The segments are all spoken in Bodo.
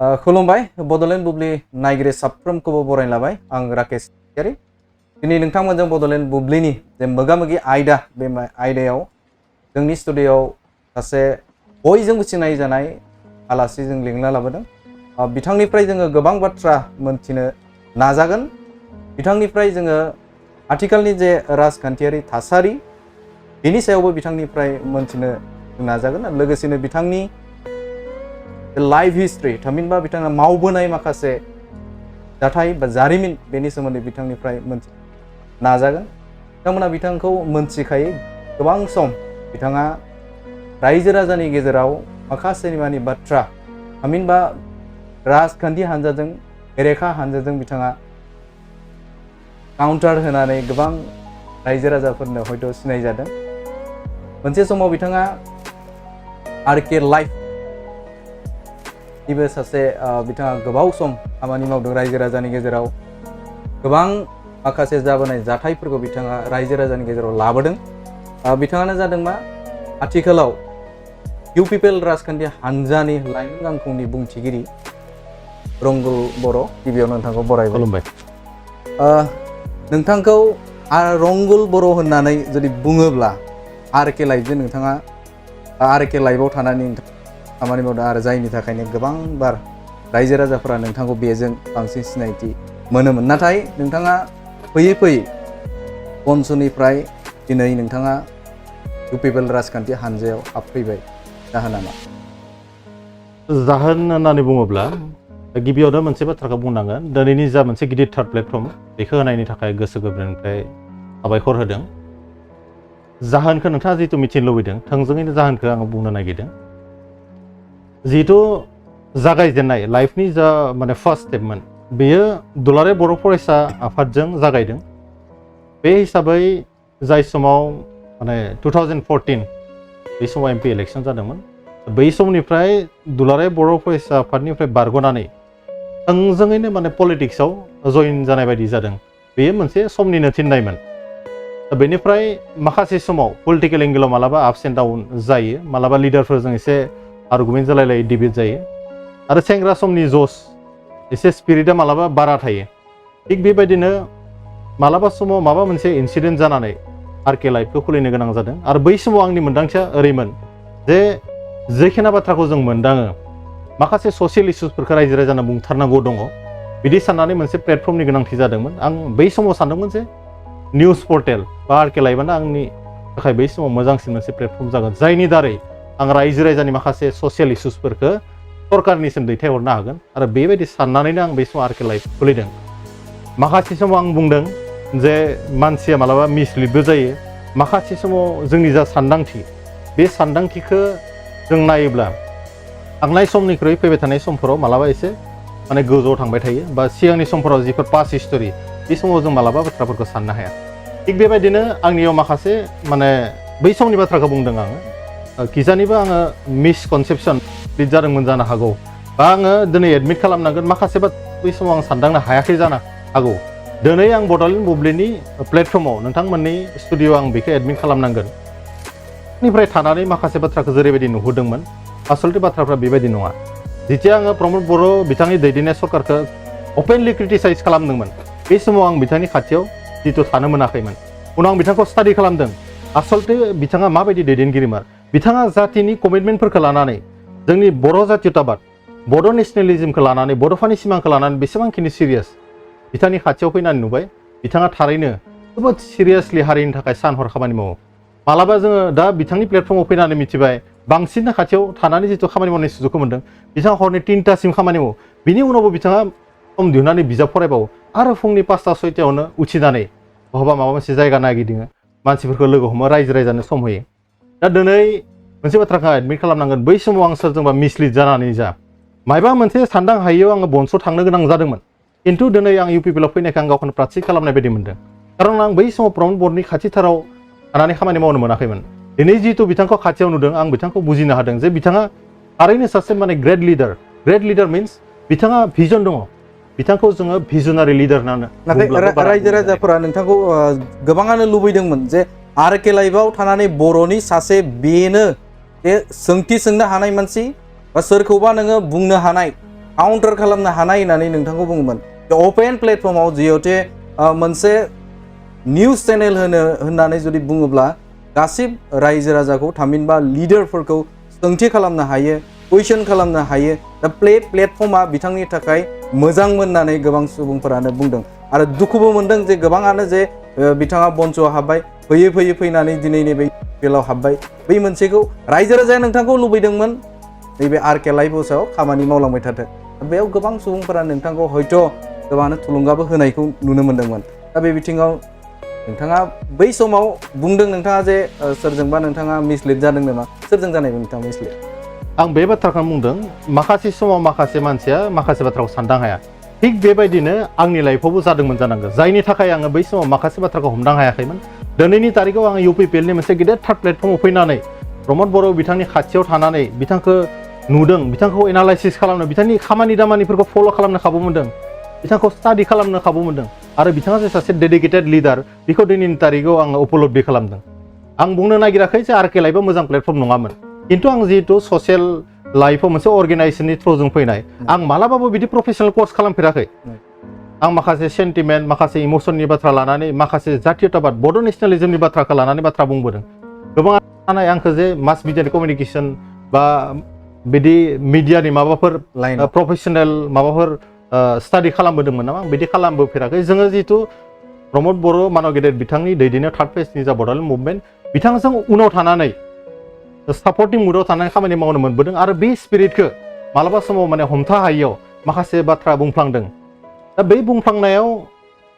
खुलुमबाय बड'लेण्ड बुब्लि नायगिरि साफ्रोमखौबो बरायना लाबाय आं राकेश गियारि दिनै नोंथांमोनजों बड'लेण्ड बुब्लिनि जे मोगा-मोगि आयदा बे आयदायाव जोंनि स्टुडिय'आव सासे बयजोंबो सिनायजानाय आलासि जों लिंना लाबोदों बिथांनिफ्राय जोङो गोबां बाथ्रा मोनथिनो नाजागोन बिथांनिफ्राय जोङो आथिखालनि जे राजखान्थियारि थासारि बेनि सायावबो बिथांनिफ्राय मोनथिनो नाजागोन लोगोसेनो बिथांनि लाइफ हिस्ट्रि थामहिनबा बिथाङा मावबोनाय माखासे जाथाय बा जारिमिन बेनि सोमोन्दै बिथांनिफ्राय मोनथिनो नाजागोन बिथांमोना बिथांखौ मोनथिखायो गोबां सम बिथाङा रायजो राजानि गेजेराव माखासे मानि बाथ्रा थामहिनबा राजखान्थि हान्जाजों बेरेखा हान्जाजों बिथाङा काउन्टार होनानै गोबां रायजो राजाफोरनो हयथ' सिनायजादों मोनसे समाव बिथाङा आरके लाइफ निबो सासे बिथाङा गोबाव सम खामानि मावदों रायजो राजानि गेजेराव गोबां माखासे जाबोनाय जाथायफोरखौ बिथाङा रायजो राजानि गेजेराव लाबोदों बिथाङानो जादों मा आथिखालाव इउ पिपिएल राजखान्थि हान्जानि लाइमोन गांखंनि बुंथिगिरि रंगुल बर' गिबियावनो नोंथांखौ बरायबाय खुलुमबाय नोंथांखौ रंगुल बर' होननानै जुदि बुङोब्ला आरके लाइफजों नोंथाङा आरके लाइफआव थानानै खामानि मावदों आरो जायनि थाखायनो गोबां बार रायजो राजाफोरा नोंथांखौ बेजों बांसिन सिनायथि मोनोमोन नाथाय नोंथाङा फैयै फैयै बनसुनिफ्राय दिनै नोंथाङा इउ पिपिएल राजखान्थि हान्जायाव हाबफैबाय जाहोना मा जाहोन होननानै बुङोब्ला गिबियावनो मोनसे बाथ्राखौ बुंनांगोन दिनैनि जा मोनसे गिदिरथार प्लेटफर्म बेखौ होनायनि थाखाय गोसो गोरबोनिफ्राय साबायखर होदों जाहोनखौ नोंथाङा जिहेतु मिथिनो लुबैदों थोंजोङैनो जाहोनखौ आङो बुंनो नागिरदों जिहेतु जागायजेननाय लाइफनि जा माने फार्स्ट स्टेपमोन बेयो दुलाराय बर' फरायसा आफादजों जागायदों बे हिसाबै जाय समाव माने 2014 बे समाव एमपि इलेक्सन जादोंमोन बै समनिफ्राय दुलाराय बर' फरायसा आफादनिफ्राय बारग'नानै थोंजोङैनो माने पलिटिक्सआव जइन जानाय बायदि जादों बेयो मोनसे समनिनो थिननायमोन बेनिफ्राय माखासे समाव पलिटिकेल एंगेलाव मालाबा आपस एन्ड डाउन जायो मालाबा लिडारफोरजों एसे आर्गुमेन्ट जालायलाय डिबेट जायो आरो सेंग्रा समनि जस एसे स्पिरिटआ मालाबा बारा थायो थिग बेबायदिनो मालाबा समाव माबा मोनसे इन्सिडेन्ट जानानै आरके लाइफखौ खुलिनो गोनां जादों आरो बै समाव आंनि मोन्दांथिया ओरैमोन जे जेखिना बाथ्राखौ जों मोनदाङो माखासे ससियेल इस्युसफोरखौ रायजो राजानो बुंथारनांगौ दङ बिदि साननानै मोनसे प्लेटफर्मनि गोनांथि जादोंमोन आं बै समाव सानदोंमोन जे निउस पर्टेल बा आरके लाइफआनो आंनि थाखाय बै समाव मोजांसिन मोनसे प्लेटफर्म जागोन जायनि दारै आं रायजो राजानि माखासे ससियेल इस्युसफोरखौ सरकारनिसिम दैथायहरनो हागोन आरो बेबायदि साननानैनो आं बै समाव आरके लाइफ खुलिदों माखासे समाव आं बुंदों जे मानसिया मालाबा मिसलिडबो जायो माखासे समाव जोंनि जा सानदांथि बे सानदांथिखौ जों नायोब्ला थांनाय समनिख्रुइ फैबाय थानाय समफोराव मालाबा एसे माने गोजौआव थांबाय थायो बा सिगांनि समफोराव जिफोर पास्ट हिस्टरि बे समाव जों मालाबा बाथ्राफोरखौ साननो हाया थिग बेबायदिनो आंनियाव माखासे माने बै समनि बाथ्राखौ बुंदों आङो किजानिबो आङो मिसकनसेपसन लिड जादोंमोन जानो हागौ बा आङो दिनै एडमिट खालामनांगोन माखासे बै समाव आं सानदांनो हायाखै जानो हागौ दिनै आं बड'लेण्ड बुब्लिनि प्लेटफर्माव नोंथांमोननि स्टुडिअ आं बेखौ एडमिट खालामनांगोन निफ्राय थानानै माखासे बाथ्राखौ जेरैबायदि नुहुरदोंमोन आसलथे बाथ्राफ्रा बेबायदि नङा जिथिया आङो प्रमद बर' बिथांनि दैदेननाय सरकारखौ अपेनलि क्रिटिसाइज खालामदोंमोन बे समाव आं बिथांनि खाथियाव जिथु थानो मोनाखैमोन उनाव आं बिथांखौ स्टाडि खालामदों आसलथे बिथाङा माबायदि दैदेनगिरिमार बिथाङा जातिनि कमिटमेन्टफोरखौ लानानै जोंनि बर' जातीयताबाद बड' नेसनेलिज्मखौ लानानै बड'फानि सिमांखौ लानानै बेसेबांखिनि सिरियास बिथांनि खाथियाव फैनानै नुबाय बिथाङा थारैनो जोबोद सिरियासलि हारिनि थाखाय सान हर खामानि मावो मालाबा जोङो दा बिथांनि प्लेटफर्माव फैनानै मिथिबाय बांसिन खाथियाव थानानै जिथु खामानि मावनाय सुजुगखौ मोन्दों बिथाङा हरनि 3टासिम खामानि मावो बिनि उनावबो बिथाङा सम दिहुननानै बिजाब फरायबावो आरो फुंनि 5टा 6टायावनो उथिनानै बहाबा माबा मोनसे जायगा नागिरदिङो मानसिफोरखौ लोगो हमो रायजो राजानो सम होयो दा दिनै मोनसे बाथ्राखौ एडमिट खालामनांगोन बै समाव आं सोरजोंबा मिसलिड जानानै जा मायबा मोनसे सानदां हायैयाव आङो बन्सआव थांनो गोनां जादोंमोन खिन्थु दिनै आं इउ पिपिएलआव फैनायखौ आं गावखौनो प्राथिक खालामनाय बायदि मोनदों खारन आं बै समाव प्रमद बर'नि खाथिथाराव थानानै खामानि मावनो मोनाखैमोन दिनै जिहेतु बिथांखौ खाथियाव नुदों आं बिथांखौ बुजिनो हादों जे बिथाङा थारैनो सासे माने ग्रेट लिडार मिन्स बिथाङा भिजन दङ बिथांखौ जोङो भिजनारि लिडार होननानै नाथाय रायजो राजाफोरा नोंथांखौ गोबाङानो लुबैदोंमोन जे आरके लाइफआव थानानै बर'नि सासे बेनो बे सोंथि सोंनो हानाय मानसि बा सोरखौबा नोङो बुंनो हानाय काउन्टार खालामनो हानाय होननानै नोंथांखौ बुङोमोन अपेन प्लेटफर्माव जिहते मोनसे निउज चेनेल होननानै जुदि बुङोब्ला गासिबो रायजो राजाखौ थामहिनबा लिडारफोरखौ सोंथि खालामनो हायो कुइसन खालामनो हायो दा प्लेटफर्मा बिथांनि थाखाय मोजांमोन होननानै गोबां सुबुंफोरानो बुंदों आरो दुखुबो मोनदों जे गोबाङानो जे बिथाङा बन्चआव हाबबाय फैयै फैनानै दिनै नैबे बेलाव हाबबाय बै मोनसेखौ रायजो राजाया नोंथांखौ लुबैदोंमोन नैबे आरके लाइफ हाउसआव खामानि मावलांबाय थाथों बेयाव गोबां सुबुंफोरा नोंथांखौ हयथ' गोबाङानो थुलुंगाबो होनायखौ नुनो मोन्दोंमोन दा बे बिथिङाव नोंथाङा बै समाव बुंदों नोंथाङा जे सोरजोंबा नोंथाङा मिसलिड जादों नामा सोरजों जानायमोन नोंथाङा मिसलिड आं बे बाथ्राखौ बुंदों माखासे समाव माखासे मानसिया माखासे बाथ्राखौ सानदां हाया थिग बेबायदिनो आंनि लाइफआवबो जादोंमोन जानांगौ जायनि थाखाय आङो बै समाव माखासे बाथ्राखौ हमदां हायाखैमोन दिनैनि तारिखाव आङो UPPLनि मोनसे गेदेर थार्ड प्लेटफर्माव फैनानै प्रमद बर' बिथांनि खाथियाव थानानै बिथांखौ नुदों बिथांखौ एनालाइसिस खालामनो बिथांनि खामानि दामानिफोरखौ फल' खालामनो खाबु मोनदों बिथांखौ स्टाडि खालामनो खाबु मोनदों आरो बिथाङा जे सासे डेडिकेटेड लिडार बेखौ दिनैनि तारिखाव आङो उपलब्धि खालामदों आं बुंनो नागिराखै जे आरके लाइफआ मोजां प्लेटफर्म नङामोन खिन्थु आं जिहेतु ससियेल लाइफआव मोनसे अर्गेनाइजेसननि थ्रुजों फैनाय आं मालाबाबो बिदि प्रफेसनेल कर्स खालामफेराखै आं माखासे सेन्टिमेन्ट माखासे इमसननि बाथ्रा लानानै माखासे जातीयताबाद बड' नेसनेलिजमनि बाथ्राखौ लानानै बाथ्रा बुंबोदों गोबाङानो आंखौ जे मास मिडियानि कमिउनिकेसन बा बिदि मिडियानि माबाफोर प्रफेसनेल माबाफोर स्टाडि खालामबोदोंमोन नामा बिदि खालामबोफेराखै जोङो जिहेतु प्रमद बर' मानव गेदेर बिथांनि दैदेननायाव थार्ड फेजनि जा बड'लेण्ड मुभमेन्ट बिथांजों उनाव थानानै सापर्टिं मुडआव थानानै खामानि मावनो मोनबोदों आरो बे स्पिरिटखौ मालाबा समाव माने हमथा हायियाव माखासे बाथ्रा बुंफ्लांदों दा बै बुंफ्लांनायाव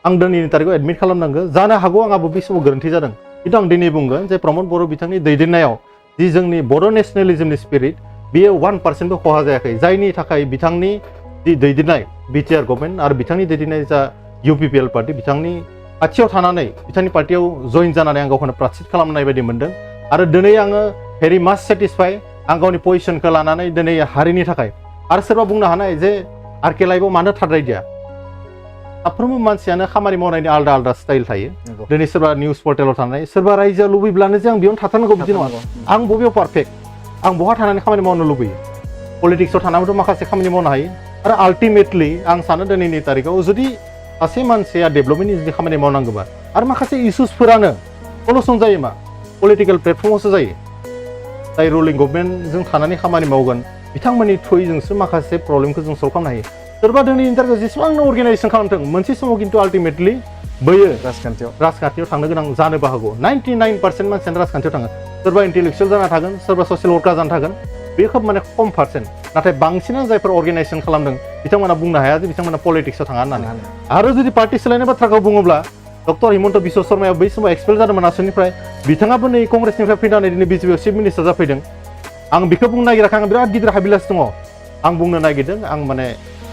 आं दिनैनि तारिखाव एडमिट खालामनांगौ जानो हागौ आंहाबो बे समाव गोरोन्थि जादों खिन्थु आं दिनै बुंगोन जे प्रमद बर' बिथांनि दैदेननायाव जि जोंनि बड' नेसनेलिजमनि स्पिरिट बेयो 1%बो खहा जायाखै जायनि थाखाय बिथांनि जि दैदेननाय बिटिआर गभर्नमेन्ट आरो बिथांनि दैदेननाय जा UPPL पार्टी बिथांनि खाथियाव थानानै बिथांनि पार्टियाव जइन जानानै आं गावखौनो प्रासिद खालामनाय बायदि मोनदों आरो दिनै आङो भेरि माच सेटिसफाइ आं गावनि पजिशनखौ लानानै दिनै हारिनि थाखाय आरो सोरबा बुंनो हानाय जे आरके लाइफआव मानो थार्ड राइडिया साफ्रोमबो मानसियानो खामानि मावनायनि आलदा आलदा स्टाइल थायो दिनै सोरबा निउज पर्टेलाव थानाय सोरबा रायजोआ लुबैब्लानो जे आं बेयावनो थाथारनांगौ बिदि नङा आं बबेयाव पारफेक्ट आं बहा थानानै खामानि मावनो लुबैयो पलिटिक्सआव थानानैबोथ' माखासे खामानि मावनो हायो आरो आल्टिमेटलि आं सानो दिनैनि तारिखाव जुदि सासे मानसिया डेभेलपमेन्टनि जुदि खामानि मावनांगौबा आरो माखासे इस्युसफोरानो सलुसन जायो मा पलिटिकेल प्लेटफर्मावसो जायो जाय रुलिं गभर्नमेन्टजों थानानै खामानि मावगोन बिथांमोननि थ्रुयैजोंसो माखासे प्रब्लेमखौ जों सल्भ खालामनो हायो सोरबा दिनैनि तारिखाव जेसेबांनो अर्गेनाइजेसन खालामथों मोनसे समाव खिन्थु आल्टिमेटलि बैयो राजखान्थियाव थांनो गोनां जानोबो हागौ 99% मानसियानो राजखान्थियाव थाङो सोरबा इन्टेलेक्सुयेल जाना थागोन सोरबा ससियेल वर्कार जाना थागोन बे खोब माने खम पार्सेन्ट नाथाय बांसिनानो जायफोर अर्गेनाइजेसन खालामदों बिथांमोना बुंनो हाया जे बिथांमोना पलिटिक्सआव थाङा होननानै आरो जुदि पार्टि सोलायनाय बाथ्राखौ बुङोब्ला डक्टर हिमन्त बिश्व शर्माया बै समाव एक्सपेल जादोंमोन आसामनिफ्राय बिथाङाबो नै कंग्रेसनिफ्राय फैनानै दिनै बिजेपिआव चिफ मिनिस्टार जाफैदों आं बेखौ बुंनो नागिराखै आं बिराद गिदिर हाबिलास दङ आं बुंनो नागिरदों आं माने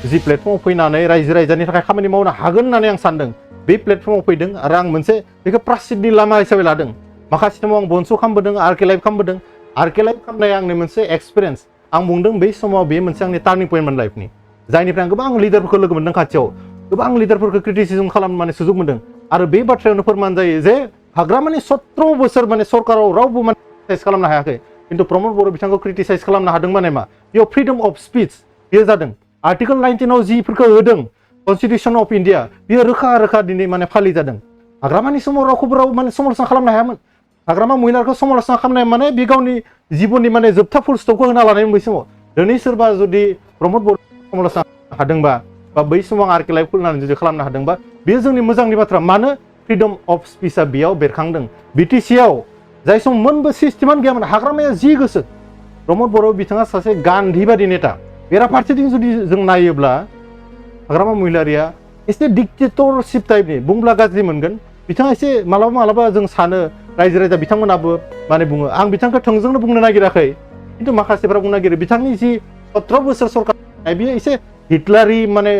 जि प्लेटफर्माव फैनानै रायजो राजानि थाखाय खामानि मावनो हागोन होननानै आं सानदों बे प्लेटफर्माव फैदों आरो आं मोनसे बेखौ प्रासिडनि लामा हिसाबै लादों माखासे समाव आं बन्स' खालामबोदों आरके लाइफ खालामबोदों आरके लाइफ खालामनाया आंनि मोनसे एक्सपिरियेन्स आं बुंदों बै समाव बे मोनसे आंनि टार्निं पइन्टमोन लाइफनि जायनिफ्राय आं गोबां लिडारफोरखौ लोगो मोनदों खाथियाव गोबां लिडारफोरखौ क्रिटिसिजम खालामनो माने सुजुग मोनदों आरो बे बाथ्रायावनो फोरमान जायो जे हाग्रा माने 17 बोसोर माने सरकाराव रावबो माने क्रिटिसाइज खालामनो हायाखै खिन्थु प्रमद बर' बिथांखौ क्रिटिसाइज खालामनो हादों माने मा बेयाव फ्रिडम अफ स्पिच बेयो जादों आर्टिकल 19 जिफोरखौ होदों कनस्टिटिउसन अफ इन्डिया बेयो रोखा रोखा दिनै माने फालि जादों हाग्रामानि समाव रावखौबो राव माने समालोचना खालामनो हायामोन हाग्रामा महिलाखौ समालोचना खालामनाय माने बे गावनि जिबननि माने जोबथा फुल स्टपखौ होना लानाय बै समाव दिनै सोरबा जुदि प्रमद बर' समालोचना हादोंबा बा बै समाव आरके लाइफ खुलिनानै जुदि खालामनो हादोंबा बेयो जोंनि मोजांनि बाथ्रा मानो फ्रिडम अफ स्पिचआ बेयाव बेरखांदों बिटिसिआव जाय समाव मोनबो सिस्टेमानो गैयामोन हाग्रामाया जि गोसो प्रमद बर' बिथाङा सासे गान्धीबादि नेता बेराफारसेथिं जुदि जों नायोब्ला हाग्रामा महिलारिया एसे डिक्टेटरशिप टाइपनि बुंब्ला गाज्रि मोनगोन बिथाङा एसे मालाबा जों सानो रायजो राजा बिथांमोनाबो माने बुङो आं बिथांखौ थोंजोंनो बुंनो नागिराखै खिन्थु माखासेफ्रा बुंनो नागिरो बिथांनि जि 17 बोसोर सरकार बियो एसे हिटलारि माने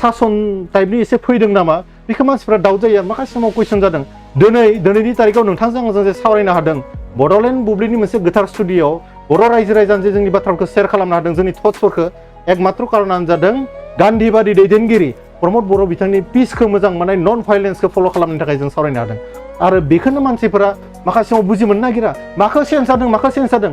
सासन टाइपनि एसे फैदों नामा बेखौ मानसिफ्रा डाउट जायो आरो माखासे समाव कुइसन जादों दिनैनि तारिखाव नोंथांजों आंजों जे सावरायनो हादों बड'लेण्ड बुब्लिनि मोनसे गोथार स्टुडिअ'आव बर' रायजो राजानो जे जोंनि बाथ्राफोरखौ शेयार खालामनो हादों जोंनि थट्सफोरखौ एकमात्र कारनानो जादों गान्धीबादि दैदेनगिरि प्रमद बर' बिथांनि पिसखौ मोजां मोननाय नन भाइलेन्सखौ फल' खालामनो थाखाय जों सावरायनो हादों आरो बेखौनो मानसिफोरा माखासे समाव बुजि मोननो नागिरा माखौ चेन्ज जादों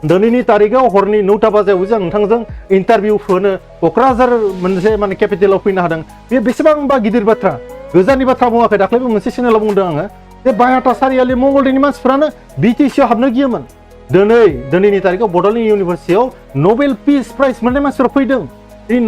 दिनैनि तारिखाव हरनि 9टा बाजियाव जों नोंथांजों इन्टारभिउ होनो क'क्राझार मोनसे माने केपिटेलाव फैनो हादों बे बेसेबांबा गिदिर बाथ्रा गोजाननि बाथ्रा बुङाखै दाख्लैबो मोनसे चेनेलाव बुंदों आङो जे बायाटा सारियालि मंगलदैनि मानसिफ्रानो बिटिसिआव हाबनो गियोमोन दिनैनि तारिखाव बड'लेण्ड इउनिभारसिटियाव नबेल पिस प्राइज मोननाय मानसिफोरा फैदों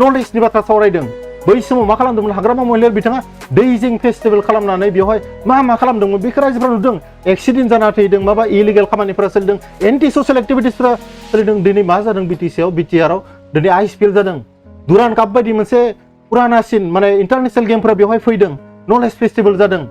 नलेजनि बाथ्रा सावरायदों बै समाव मा खालामदोंमोन हाग्रामा महिलार बिथाङा दैजिं फेस्टिभेल खालामनानै बेवहाय मा खालामदोंमोन बेखौ रायजोफ्रा नुदों एक्सिडेन्ट जाना थैदों माबा इलिगेल खामानिफोरा सोलिदों एन्टि ससियेल एक्टिभिटिसफोरा सोलिदों दिनै मा जादों बिटिसिआव बिटिआरआव दिनै आइएसपिएल जादों दुरान काप बायदि मोनसे पुरानासिन माने इन्टारनेसनेल गेमफोरा बेवहाय फैदों नलेज फेस्टिभेल जादों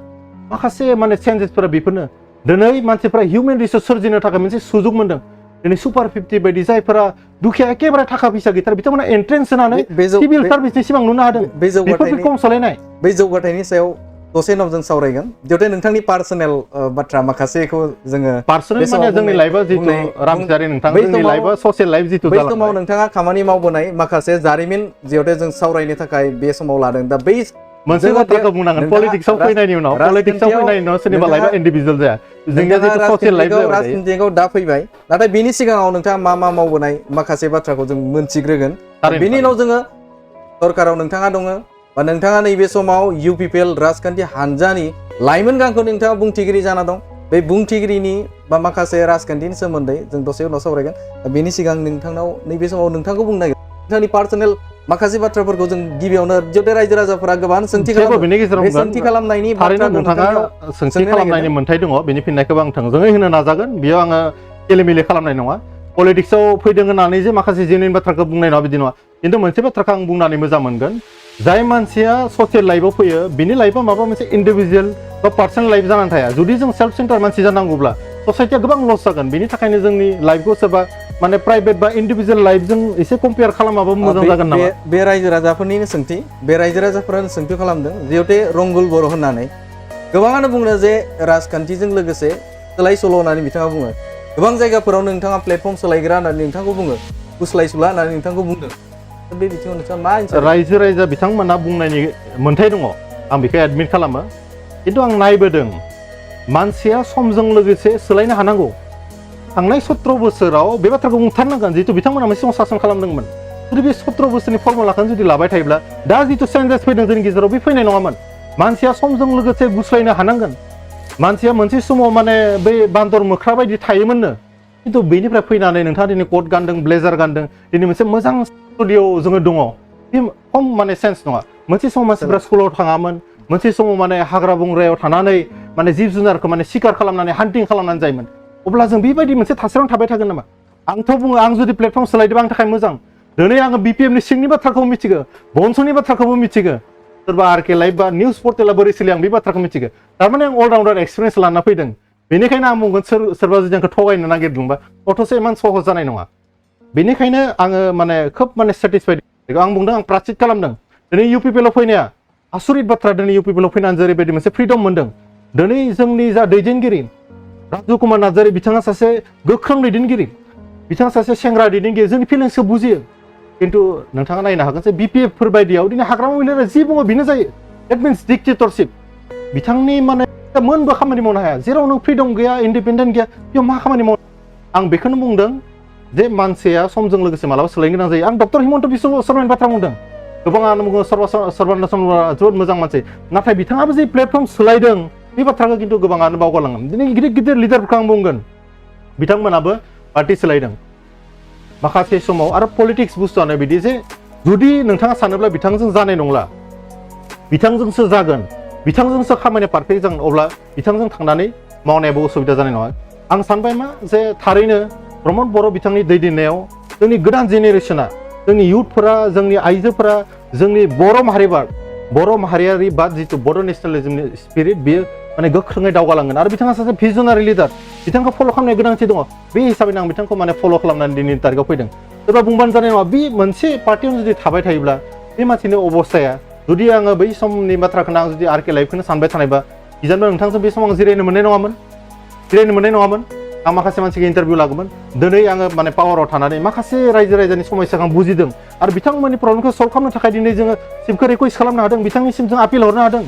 माखासे माने चेन्जेसफोरा बेफोरनो दिनै मानसिफ्रा हिउमेन रिसोर्स सोरजिनो थाखाय मोनसे सुजुग मोनदों दिनै सुपार 50 बायदि जायफोरा दुखिया एखेबारे थाखा फैसा गैथार बिथांमोना एन्ट्रेन्स होनानै सिभिल सार्भिसनि सिमां नुनो हादों बेफोर कम सालायनाय बै जौगाथायनि सायाव दसे उनाव जों सावरायगोन जिहेतु नोंथांनि पार्सनेल बाथ्रा माखासेखौ जोङो पार्सनेल माने जोंनि लाइफआ जितु रामचारि नोंथां जोंनि लाइफआ ससियेल लाइफ जितु बै समाव नोंथाङा खामानि मावबोनाय माखासे जारिमिन जिहेतु जों सावरायनो थाखाय बे समाव लादों दा बै मोनसे बाथ्राखौ बुंनांगोन पलिटिक्सआव फैनायनि उनाव सोरनिबा लाइफआ इन्डिभिजुअल जाया जोंनिया जितु ससियेल लाइफ जाबाय राजनितिकआव दा फैबाय नाथाय बेनि सिगाङाव नोंथाङा मा मावबोनाय माखासे बाथ्राखौ जों मोनथिग्रोगोन बेनि उनाव जोङो सरकाराव नोंथाङा दङ बा नोंथाङा नैबे समाव इउपिपिएल राजखान्थि हानजानि लाइमोन गांखौ नोंथाङा बुंथिगिरि जाना दं बे बुंथिगिरिनि बा माखासे राजखान्थिनि सोमोन्दै जों दसे उनाव सावरायगोन बेनि सिगां नोंथांनाव नैबे समाव नोंथांखौ बुंनो नागिरदों नोंथांनि पार्सनेल माखासे बाथ्राफोरखौ जों गिबियावनो जिहेतु रायजो राजाफोरा गोबां सोंथि खालामनायनि नोंथाङा सोंथि खालामनायनि मोन्थाय दङ बेनि फिननायखौबो आं थोंजोङै होनो नाजागोन बेयाव आङो गेलेमेले खालामनाय नङा पलिटिक्सआव फैदों होननानै जे माखासे जेनुइन बाथ्राखौ बुंनाय नङा बिदि नङा खिन्थु मोनसे बाथ्राखौ आं बुंनानै मोजां मोनगोन जाय मानसिया ससियेल लाइफआव फैयो बिनि लाइफआ माबा मोनसे इन्डिभिजुवेल बा पार्सनेल लाइफ जानानै थाया जुदि जों सेल्फ सेन्टार मानसि जानांगौब्ला ससाइटिया गोबां लस जागोन बेनि थाखायनो जोंनि लाइफखौ सोरबा माने प्राइभेट बा इन्डिभिजुवेल लाइफजों एसे कम्पेयार खालामाबो मोजां जागोन नामा बे रायजो राजाफोरनिनो सोंथि बे रायजो राजाफोरानो सोंथि खालामदों जिहेतु रंगुल बर' होननानै गोबाङानो बुङो जे राजखान्थिजों लोगोसे सोलाय सोल' होननानै बिथाङा बुङो गोबां जायगाफोराव नोंथाङा प्लेटफर्म सोलायग्रा होननानै नोंथांखौ बुङो गुस्लाय सुला होननानै नोंथांखौ बुंदों बे बिथिङाव नोंथाङा मा रायजो राजा बिथांमोना बुंनायनि मोन्थाय दङ आं बेखौ एडमिट खालामो खिन्थु आं नायबोदों मानसिया समजों लोगोसे सोलायनो हानांगौ थांनाय 17 बोसोराव बे बाथ्राखौ बुंथारनांगोन जितु बिथांमोना मोनसे समाव सासन खालामदोंमोन जुदि बे 17 बोसोरनि फर्मुलाखौ जुदि लाबाय थायोब्ला दा जितु चेन्जेस फैदों जोंनि गेजेराव बे फैनाय नङामोन मानसिया समजों लोगोसे गुस्लायनो हानांगोन मानसिया मोनसे समाव माने बै बान्दर मोख्रा बायदि थायोमोननो खिन्थु बेनिफ्राय फैनानै नोंथाङा दिनै कोट गानदों ब्लेजार गानदों दिनै मोनसे मोजां स्टुडिअ जोङो दङ बे खम माने सेन्स नङा मोनसे समाव मानसिफ्रा स्कुलाव थाङामोन मोनसे समाव माने हाग्रा बंग्रायाव थानानै माने जिब जुनारखौ माने सिकार खालामनानै हान्टिं खालामनानै जायोमोन अब्ला जों बेबायदि मोनसे थासारियावनो थाबाय थागोन नामा आंथ' बुङो आं जुदि प्लेटफर्म सोलायदोंबा आंनि थाखाय मोजां दिनै आङो बिपिएमनि सिंनि बाथ्राखौबो मिथिगौ बंस'नि बाथ्राखौबो मिथिगौ सोरबा आरके लाइभ बा निउस पर्टेला बोरै सोलियो आं बे बाथ्राखौ मिथिगौ थारमाने आं अलराउन्डार एक्सपिरियेन्स लाना फैदों बेनिखायनो आं बुंगोन सोरबा जुदि आंखौ थगायनो नागिरदोंबा अथ'सो इमान सहज जानाय नङा बेनिखायनो आङो माने खोब माने सेटिसफाइड आं बुंदों आं प्राक्टिस खालामदों दिनै इउपिपिएलआव फैनाया आसरित बाथ्रा दिनै इउपिपिएलआव फैनानै जेरैबायदि मोनसे फ्रिडम मोनदों दिनै जोंनि जा दैदेनगिरि राजु कुमार नार्जारि बिथाङा सासे गोख्रों दैदेनगिरि बिथाङा सासे सेंग्रा दैदेनगिरि जोंनि फिलिंसखौ बुजियो खिन्थु नोंथाङा नायनो हागोन जे बिपिएफफोर बायदियाव दिनै हाग्रामा महिलाया जि बुङो बेनो जायो देट मिन्स डिक्टेटरशिप बिथांनि माने मोनबो खामानि मावनो हाया जेराव नों फ्रिडम गैया इन्डिपेन्डेन्ट गैया बेयाव मा खामानि मावनो आं बेखौनो बुंदों जे मानसिया समजों लोगोसे मालाबा सोलायनो गोनां जायो आं डक्टर हिमन्त बिश्व शर्मानि बाथ्रा बुंदों गोबाङानो बुङो सर्बानन्द सन'वाला जोबोद मोजां मानसि नाथाय बिथाङाबो जे प्लेटफर्म सोलायदों बे बाथ्राखौ खिन्थु गोबाङानो बावगारलाङो दिनै गिदिर गिदिर लिडारफोरखौ आं बुंगोन बिथांमोनाबो पार्टि सोलायदों माखासे समाव आरो पलिटिक्स बुस्थुआनो बिदि जे जुदि नोंथाङा सानोब्ला बिथांजों जानाय नंला बिथांजोंसो जागोन बिथांजोंसो खामानिया पारफेक्ट जागोन अब्ला बिथांजों थांनानै मावनायाबो उसुबिदा जानाय नङा आं सानबाय मा जे थारैनो प्रमद बर' बिथांनि दैदेननायाव जोंनि गोदान जेनेरेसना जोंनि इयुथफोरा जोंनि आइजोफोरा जोंनि बर' माहारियारि बा जितु बर' नेसनेलिजमनि स्पिरिट बेयो माने गोख्रोङै दावगालांगोन आरो बिथाङा सासे भिजनारि लिडार बिथांखौ फल' खालामनाय गोनांथि दङ बे हिसाबैनो आं बिथांखौ माने फल' खालामनानै दिनैनि तारिखाव फैदों सोरबा बुंबानो जानाय नङा बे मोनसे पार्टियावनो जुदि थाबाय थायोब्ला बे मानसिनि अबस्थाया जुदि आङो बै समनि बाथ्राखौनो आं जुदि आरके लाइफखौनो सानबाय थानायबा गिजानबा नोंथांजों बे समाव आं जिरायनो मोननाय नङामोन आं माखासे मानसिखौ इन्टारभिउ लागौमोन दिनै आङो माने पावाराव थानानै माखासे रायजो राजानि समस्याखौ आं बुजिदों आरो बिथांमोननि प्रब्लेमखौ सल्भ खालामनो थाखाय दिनै जोङो सिमखौ रिकुवेस्ट खालामनो हादों बिथांनिसिम जों आपिल हरनो हादों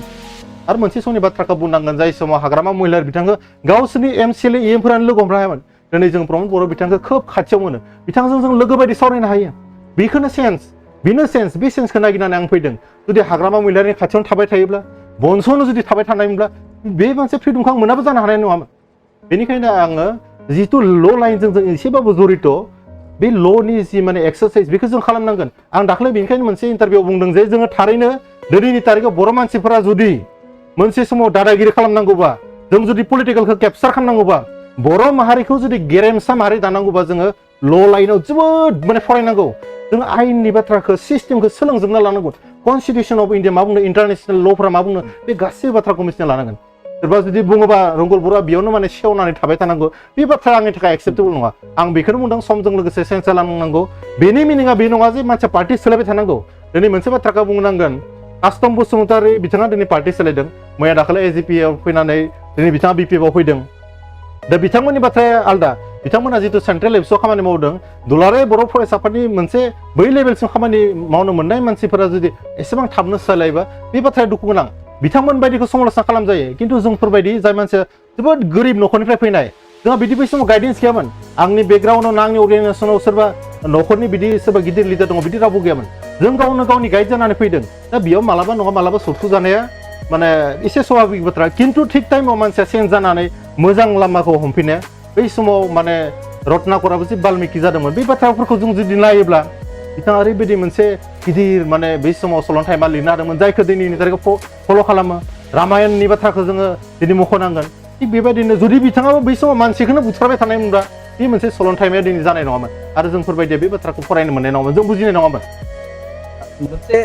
आरो मोनसे समनि बाथ्राखौ बुंनांगोन जाय समाव हाग्रामा महिलार बिथांखौ गावसोरनि एमसिएलए इएमफोरानो लोगो हमनो हायामोन दिनै जों प्रमद बर' बिथांखौ खोब खाथियाव मोनो बिथांजों जों लोगो बायदि सावरायनो हायो बेखौनो सेन्स बे सेन्सखौ नागिरनानै आं फैदों जुदि हाग्रामा महिलारिनि खाथियावनो थाबाय थायोब्ला बनस'आवनो जुदि थाबाय थानायमोनब्ला बे मोनसे फ्रिदमखौ आं मोनाबो जानो हानाय नङामोन बेनिखायनो आङो जिथु ल' लाइनजों जों एसेबाबो जरित बे ल'नि जि माने एक्सारसाइज बेखौ जों खालामनांगोन आं दाख्लै बेनिखायनो मोनसे इन्टारभिउआव बुंदों जे जोङो थारैनो दिनैनि तारिखाव बर' मानसिफोरा जुदि मोनसे समाव दादागिरि खालामनांगौबा जों जुदि पलिटिकेलखौ केपचार खालामनांगौबा बर' माहारिखौ जुदि गेरेमसा माहारि दानांगौबा जोङो ल' लाइनाव जोबोद माने फरायनांगौ जों आयेननि बाथ्राखौ सिस्टेमखौ सोलोंजोबना लानांगौ कनस्टिटिउसन अफ इन्डिया मा बुंनो इन्टारनेसनेल ल'फोरा मा बुंनो बे गासै बाथ्राखौ मिथिना लानांगोन सोरबा जुदि बुङोबा रंगल बर'आ बेयावनो माने सेवनानै थाबाय थानांगौ बे बाथ्राया आंनि थाखाय एक्सेप्टेबल नङा आं बेखौनो बुंदों समजों लोगोसे चेन्ज खालामनांगौ बेनि मिनिङा बे नङा जे मानसिया पार्टि सोलायबाय थानांगौ दिनै मोनसे बाथ्राखौ बुंनांगोन कास्टम बसुमतारी बिथाङा दिनै पार्टि सोलायदों मैया दाखालि एजिपिआव फैनानै दिनै बिथाङा बिपिएफआव फैदों दा बिथांमोननि बाथ्राया आलदा बिथांमोना जितु सेन्ट्रेल एबसुआव खामानि मावदों दुलाराय बर' फरायसाफोरनि मोनसे बै लेभेलसिम खामानि मावनो मोननाय मानसिफोरा जुदि एसेबां थाबनो सोलायबा बे बाथ्राया दुखु गोनां बिथांमोन बायदिखौ समालोचना खालामजायो खिन्थु जोंफोरबायदि जाय मानसिया जोबोद गोरिब न'खरनिफ्राय फैनाय जोंहा बिदि बै समाव गाइडेन्स गैयामोन आंनि बेकग्राउन्डआव ना आंनि अर्गानाइजेसनाव सोरबा न'खरनि बिदि सोरबा गिदिर लिडार दङ बिदि रावबो गैयामोन जों गावनो गावनि गाइड जानानै फैदों दा बेयाव मालाबा नङा मालाबा सुथु जानाया माने एसे स्वाभाबिक बाथ्रा खिन्थु थिग टाइमाव मानसिया चेन्ज जानानै मोजां लामाखौ हमफिनो बै समाव माने रत्नाकराबो जे बाल्मिकि जादोंमोन बे बाथ्राफोरखौ जों जुदि नायोब्ला बिथाङा ओरैबायदि मोनसे गिदिर माने बै समाव सलन्थाइमा लिरनो हादोंमोन जायखौ दिनैनि तारिखाव फल' खालामो रामायणनि बाथ्राखौ जोङो दिनै मख'नांगोन थिग बेबायदिनो जुदि बिथाङाबो बै समाव मानसिखौनो बुथारबाय थानायमोनब्ला बे मोनसे सलन्थाइमाया दिनै जानाय नङामोन आरो जोंफोरबायदिया बे बाथ्राखौ फरायनो मोननाय नङामोन जों बुजिनाय नङामोन मोनसे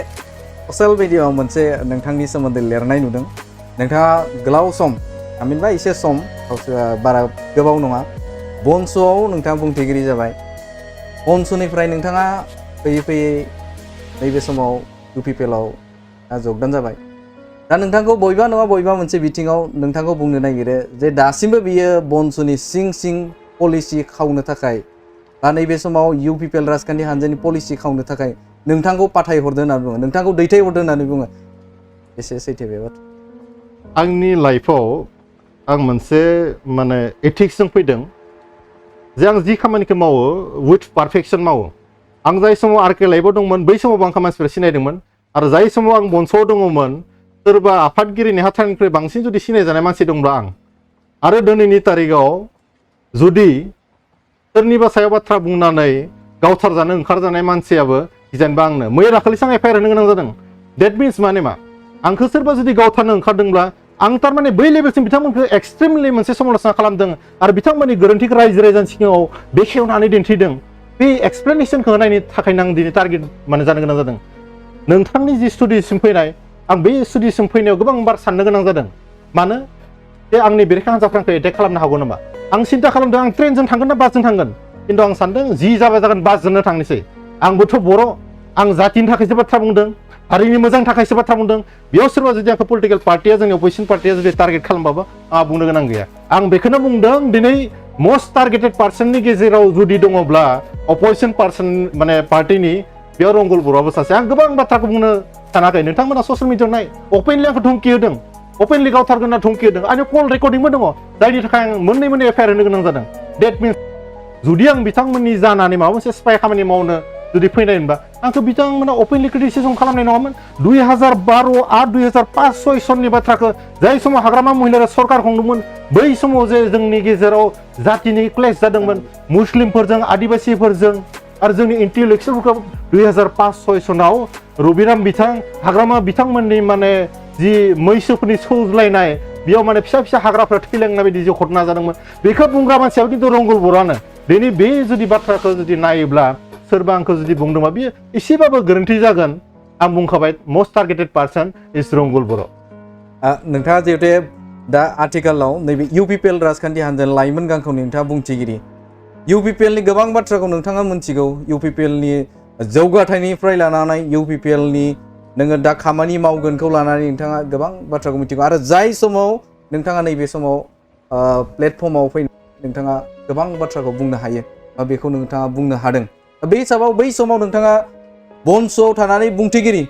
ससियेल मिडियाआव मोनसे नोंथांनि सोमोन्दै लिरनाय नुदों नोंथाङा गोलाव सम थामहिनबा एसे सम बारा गोबाव नङा बनस'आव नोंथाङा बुंथिगिरि जाबाय बनस'निफ्राय नोंथाङा फैयै फैयै नैबे समाव इउपिपिएलआव जगदान जाबाय दा नोंथांखौ बबेबा नङा बबेबा मोनसे बिथिङाव नोंथांखौ बुंनो नागिरो जे दासिमबो बियो बनस'नि सिं पलिसि खावनो थाखाय बा नैबे समाव इउपिपिएल राजखान्थि हान्जानि पलिसि खावनो थाखाय नोंथांखौ फाथायहरदों होननानै बुङो नोंथांखौ दैथायहरदों होननानै बुङो एसे सैथो बे बाथ्रा आंनि लाइफआव आं मोनसे माने एथिक्सजों फैदों जे आं जि खामानिखौ मावो उइथ पारफेक्सन मावो आं जाय समाव आरके लाइफआव दंमोन बै समाव आंखौ मानसिफोरा सिनायदोंमोन आरो जाय समाव आं बनस'आव दङमोन सोरबा आफादगिरि नेहाथारनिख्रुइ बांसिन जुदि सिनायजानाय मानसि दंब्ला आं आरो दिनैनि तारिखाव जुदि सोरनिबा सायाव बाथ्रा बुंनानै गावथारजानो ओंखारजानाय मानसियाबो जेनेबा आंनो मैया दाखालिसो आं एफआइआर होनो गोनां जादों डेट मिन्स माने मा आंखौ सोरबा जुदि गावथारनो ओंखारदोंब्ला आं थारमाने बै लेभेलसिम बिथांमोनखौ एक्सट्रिमलि मोनसे समालोचना खालामदों आरो बिथांमोननि गोरोन्थिखौ रायजो राजानि सिगाङाव बेखेवनानै दिन्थिदों बे एक्सप्लेनेसनखौ होनायनि थाखायनो आं दिनै टारगेट माने जानो गोनां जादों नोंथांनि जि स्टुडिसिम फैनाय आं बे स्टुडिसिम फैनायाव गोबां बार साननो गोनां जादों मानो जे आंनि बेरेखा हान्जाफ्रा आंखौ एटेक खालामनो हागौ नामा आं सिन्था खालामदों आं ट्रेनजों थांगोन ना बासजों थांगोन खिन्थु आं सानदों जि जाबाय जागोन बासजोंनो थांनोसै आंबोथ' बर' आं जातिनि थाखायसो बाथ्रा बुंदों हारिनि मोजांनि थाखायसो बाथ्रा बुंदों बेयाव सोरबा जुदि आंखौ पलिटिकेल पार्टिया जोंनि अपोजिसन पार्टिया जुदि टारगेट खालामबाबो आंहा बुंनो गोनां गैया आं बेखौनो बुंदों दिनै मस्ट टारगेटेड पार्सननि गेजेराव जुदि दङब्ला अपोजिसन पार्सन माने पार्टिनि बेयाव रंगल बर'आबो सासे आं गोबां बाथ्राखौ बुंनो सानाखै नोंथांमोना ससियेल मिडियायाव नाय अपेनलि आंखौ धमकि होदों अपेनलि गावथारगोन होनना धमकि होदों आंनि कल रेकर्डिंबो दङ जायनि थाखाय आं मोननै एफआइआर होनो गोनां जादों डेट मिन्स जुदि आं बिथांमोननि जानानै माबा मोनसे स्पाइ खामानि मावनो जुदि फैनाय होनबा आंखौ बिथांमोना अपेनलि क्रिटिसिजम खालामनाय नङामोन 2012 आरो 2005-06 सननि बाथ्राखौ जाय समाव हाग्रामा महिलारा सरकार खुंदोंमोन बै समाव जे जोंनि गेजेराव जातिनि क्लेश जादोंमोन मुस्लिमफोरजों आदिबासिफोरजों आरो जोंनि इन्टेलेक्सुयेलफोरखौ 2005-06 सनाव रबिराम बिथां हाग्रामा बिथांमोननि माने जि मैसोफोरनि सौज्लायनाय बेयाव माने फिसा फिसा हाग्राफ्रा थैलांनाय बायदि जिउ घटना जादोंमोन बेखौ बुंग्रा मानसियाबो खिन्थु रंगल बर'आनो दिनै बे जुदि बाथ्राखौ जुदि नायोब्ला सोरबा आंखौ जुदि बुंदोंबा बेयो एसेबाबो गोरोन्थि जागोन आं बुंखाबाय मस्ट टारगेटेड पार्सन इज रंगल बर' नोंथाङा जिहेतु दा आथिखालाव नैबे इउपिपिएल राजखान्थि हान्जानि लाइमोन गांखौनि नोंथाङा बुंथिगिरि इउपिपिएलनि गोबां बाथ्राखौ नोंथाङा मिथिगौ इउपिपिएलनि जौगाथायनिफ्राय लानानै इउपिपिएलनि नोङो दा खामानि मावगोनखौ लानानै नोंथाङा गोबां बाथ्राखौ मिथिगौ आरो जाय समाव नोंथाङा नैबे समाव प्लेटफर्माव फैनानै नोंथाङा गोबां बाथ्राखौ बुंनो हायो बा बेखौ नोंथाङा बुंनो हादों बे हिसाबाव बै समाव नोंथाङा बनस'आव थानानै बुंथिगिरि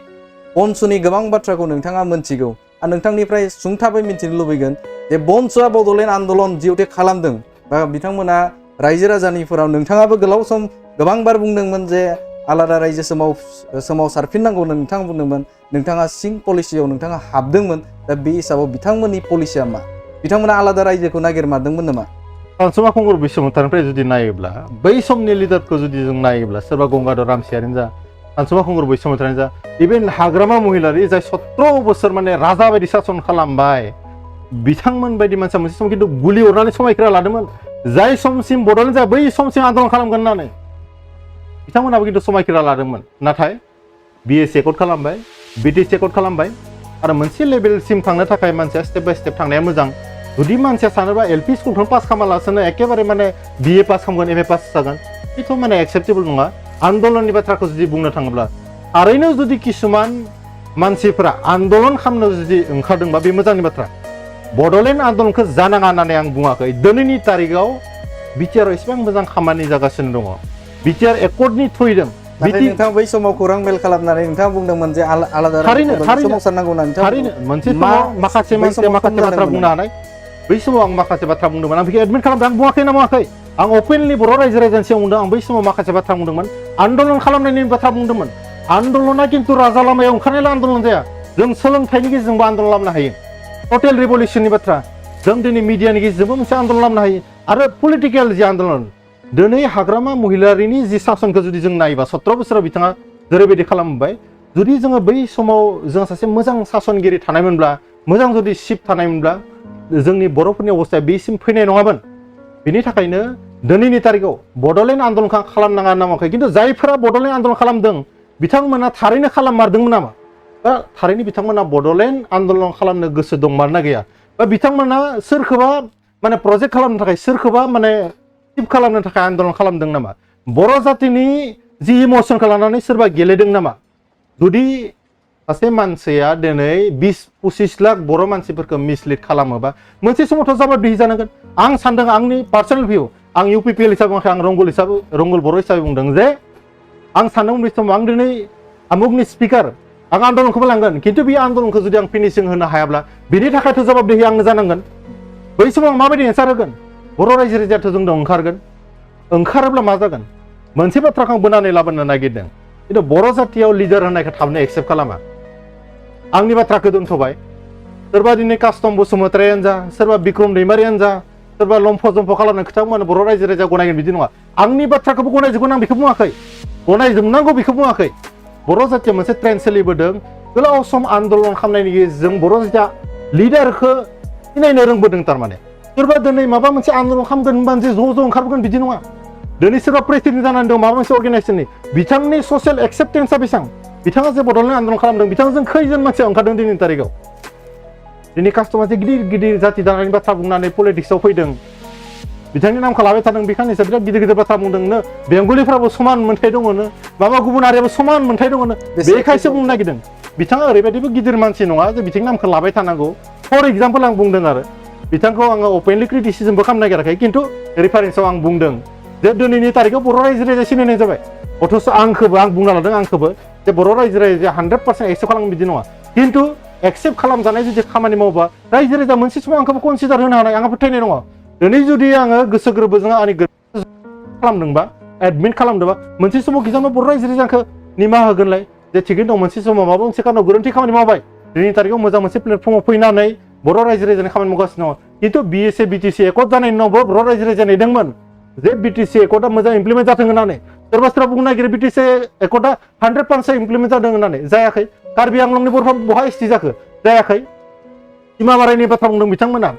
बनस'नि गोबां बाथ्राखौ नोंथाङा मिथिगौ आरो नोंथांनिफ्राय सुंथाबै मिथिनो लुबैगोन जे बनस'आ बड'लेण्ड आन्दलन जिहेतु खालामदों बा बिथांमोना रायजो राजानिफोराव नोंथाङाबो गोलाव सम गोबांबार बुंदोंमोन जे आलादा रायजो सोमावसारफिननांगौनो नोंथाङा बुंदोंमोन नोंथाङा सिं पलिसियाव नोंथाङा हाबदोंमोन दा बे हिसाबाव बिथांमोननि पलिसिया मा बिथांमोना आलादा रायजोखौ नागिरमारदोंमोन नामा सानसुमा खुंगुर बसुमतारिनिफ्राय जुदि नायोब्ला बै समनि लिडारखौ जुदि जों नायोब्ला सोरबा गंगाधर रामसियारियानो जा सानसुमा खुंगुर बसुमतारियानो जा इभेन हाग्रामा महिलारि जाय 17 बोसोर माने राजा बायदि सासन खालामबाय बिथांमोन बायदि मानसिया मोनसे सम खिन्थु गुलि अरनानै समायखिरा लादोंमोन जाय समसिम बड'लेण्ड जा बै समसिम आन्दलन खालामगोन होननानै बिथांमोनाबो खिन्थु समायखिरा लादोंमोन नाथाय बिएसि एकर्ड खालामबाय बिटिसि एकर्ड खालामबाय आरो मोनसे लेभेलसिम थांनो थाखाय मानसिया स्टेप बाय स्टेप थांनाया मोजां जुदि मानसिया सानोबा एलपि स्कुलखौनो पास खालामालासेनो एखेबारे माने बिए पास खालामगोन एमए पास जागोन बेथ' माने एक्सेप्टेबल नङा आन्दलननि बाथ्राखौ जुदि बुंनो थाङोब्ला थारैनो जुदि किसुमान मानसिफोरा आन्दलन खालामनो जुदि ओंखारदोंबा बे मोजांनि बाथ्रा बड'लेण्ड आन्दलनखौ जानाङा होननानै आं बुङाखै दिनैनि तारिखाव बिटिआरआव एसेबां मोजां खामानि जागासिनो दङ बिटिआर एकर्डनि थ्रुयैजों नोंथाङा बै समाव खौरां मेल खालामनानै नोंथाङा बुंदोंमोन जे आलादा सोमावसारनांगौ होननानै थारैनो मोनसे समाव माखासे मानसिया माखासे बाथ्रा बुंनो हानाय बै समाव आं माखासे बाथ्रा बुंदोंमोन आं बेखौ एडमिट खालामदों आं बुङाखै ना बुङाखै आं अपेनलि बर' रायजो राजानि सिगाङाव बुंदों आं बै समाव माखासे बाथ्रा बुंदोंमोन आन्दलन खालामनायनि बाथ्रा बुंदोंमोन आन्दलना खिन्थु राजा लामायाव ओंखारनायल' आन्दलन जाया जों सोलोंथाइनि गेजेरजोंबो आन्दलन लाबोनो हायो टटेल रिभलिउसननि बाथ्रा जों दिनै मिडियानि गेजेरजोंबो मोनसे आन्दलन लाबोनो हायो आरो पलिटिकेल जि आन्दलन दिनै हाग्रामा महिलारिनि जि सासनखौ जुदि जों नायोबा 17 बोसोराव बिथाङा जेरैबायदि खालामबाय जुदि जोङो बै समाव जों सासे मोजां सासनगिरि थानायमोनब्ला मोजां जुदि सिप थानायमोनब्ला जोंनि बर'फोरनि अबस्थाया बेसिम फैनाय नङामोन बेनि थाखायनो दिनैनि तारिखाव बड'लेण्ड आन्दलनखौ खालामनाङा होनना बुङाखै खिन्थु जायफोरा बड'लेण्ड आन्दलन खालामदों बिथांमोना थारैनो खालाममारदोंमोन नामा बा थारैनो बिथांमोना बड'लेण्ड आन्दलन खालामनो गोसो दंमारना गैया बा बिथांमोना सोरखौबा माने प्रजेक्ट खालामनो थाखाय सोरखौबा माने सिप खालामनो थाखाय आन्दलन खालामदों नामा बर' जातिनि जि इमसनखौ लानानै सोरबा गेलेदों नामा जुदि सासे मानसिया दिनै 20-25 लाख बर' मानसिफोरखौ मिसलिड खालामोबा मोनसे समावथ' जाबाद जानांगोन आं सानदों आंनि पार्सनेल भिउ आं इउपिपिएल हिसाबै बुङाखै आं रंगल बर' हिसाबै बुंदों जे आं सानदोंमोन बे समाव आं दिनै आमुगनि स्पिकार आं आन्दलनखौबो लांगोन खिन्थु बे आन्दलनखौ जुदि आं फिनिशिं होनो हायाब्ला बिनि थाखायथ' जबाबदिहि आंनो जानांगोन बै समाव आं माबायदि एन्सार होगोन बर' रायजो राजायाथ' जोंनो ओंखारोब्ला मा जागोन मोनसे बाथ्राखौ आं बोनानै लाबोनो नागिरदों खिन्थु बर' जातियाव लिडार होननायखौ थाबनो एक्सेप्ट खालामा आंनि बाथ्राखौ दोनथ'बाय सोरबा दिनै कास्टम बसुमतारियानो जा सोरबा बिक्रम दैमारियानो जा सोरबा लम्फ जम्फ खालामनाय खोथाखौ बर' रायजो राजाया गनायगोन बिदि नङा आंनि बाथ्राखौबो गनायजोबगोन आं बेखौ बुङाखै गनायजोबनांगौ बेखौ बुङाखै बर' जातिया मोनसे ट्रेन्ड सोलिबोदों गोलाव सम आन्दलन खालामनायनि गेजेरजों बर' जातिया लिडारखौ सिनायनो रोंबोदों थारमाने सोरबा दिनै माबा मोनसे आन्दलन खालामगोन होनबानो जे ज' ओंखारबोगोन बिदि नङा दिनै सोरबा प्रेसिडेन्ट जानानै दं माबा मोनसे अर्गानाइजेसननि बिथांनि ससियेल एक्सेप्टेन्सआ बेसेबां बिथाङा जे बड'लेण्ड आन्दलन खालामदों बिथांजों खैजोन मानसिया ओंखारदों दिनैनि तारिखाव दिनै कास्टमा जे गिदिर जाति दानायनि बाथ्रा बुंनानै पलिटिक्सआव फैदों बिथांनि नामखौ लाबाय थादों बिखानिसो बिराद गिदिर बाथ्रा बुंदोंनो बेंगलिफ्राबो समान मोन्थाय दङनो माबा गुबुन हारियाबो समान मोन्थाय दङनो बेखायसो बुंनो नागिरदों बिथाङा ओरैबायदिबो गिदिर मानसि नङा जे बिथांनि नामखौ लाबाय थानांगौ फर एग्जाम्पल आं बुंदों आरो बिथांखौ आङो अपेनलि क्रिटिसिजमबो खालामनो नागिराखै खिन्थु रेफारेन्सआव आं बुंदों जे दिनैनि तारिखाव बर' रायजो राजाया सिनायनाय जाबाय अथ'स आं बुंना लादों आंखौबो जे बर' रायजो राजाया 100% एक्सेप्ट खालामगोन बिदि नङा खिन्थु एक्सेप्ट खालामजानाय जुदि खामानि मावोबा रायजो राजा मोनसे समाव आंखौबो कनसिडार होनो हानाय आंहा फोथायनाय दङ दिनै जुदि आङो गोसो गोरबोजों आंनि खालामदोंबा एडमिट खालामदोंबा मोनसे समाव गिजानो बर' रायजो राजाखौ निमाहा होगोनलाय जे थिगैनो दं मोनसे समाव माबा मोनसे खारनाव गोरोन्थि खामानि मावबाय दिनैनि तारिखाव मोजां मोनसे प्लेटफर्माव फैनानै बर' रायजो राजानि खामानि मावगासिनो दङ खिन्थु बिएसए बिटिसि एकर्ड जानायनि उनावबो बर' रायजो राजाया नेदोंमोन जे बिटिसि एकर्डआ मोजां इमप्लिमेन्ट जाथों होननानै सोरबा बुंनो नागिरो बिटिसि एकर्डआ 100% इमप्लिमेन्ट जादों होननानै जायाखै कार्बि आंलंनि बर'फ्रा बहा एसटि जाखो जायाखै सिमा बारायनाय बाथ्रा बुंदों बिथांमोना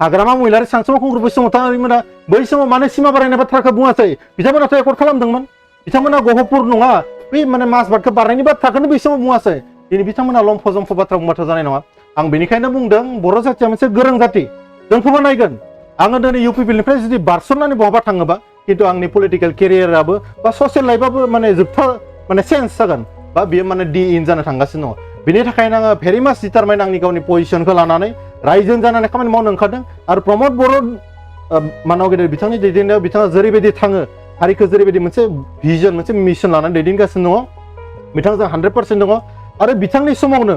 हाग्रामा महिलारि सानसुमा खुंगुर बसुमतारिमोना बै समाव मानो सिमा बारायनाय बाथ्राखौ बुङासै बिथांमोनाथ' एकर्ड खालामदोंमोन बिथांमोना गहपुर नङा बै माने माजबाटखौ बारनायनि बाथ्राखौनो बै समाव बुङासै दिनै बिथांमोना लम्फ जम्फ बाथ्रा बुंबाथ' जानाय नङा आं बेनिखायनो बुंदों बर' जातिया मोनसे गोरों जाति जोंखौबो नायगोन आङो दिनै इउपिपिएलनिफ्राय जुदि बारसननानै बहाबा थाङोबा खिन्थु आंनि पलिटिकेल केरियाराबो बा ससियेल लाइफआबो माने जोबथा माने चेन्ज जागोन बा बियो माने डि इन जानो थांगासिनो दङ बेनि थाखायनो आङो भेरि माच डिटारमाइन आंनि गावनि पजिसनखौ लानानै रायजोनि जानानै खामानि मावनो ओंखारदों आरो प्रमद बर' मानव गेदेर बिथांनि दैदेननायाव बिथाङा जेरैबायदि थाङो हारिखौ जेरैबायदि मोनसे भिजन मोनसे मिशन लानानै दैदेनगासिनो दङ बिथांजों 100% दङ आरो बिथांनि समावनो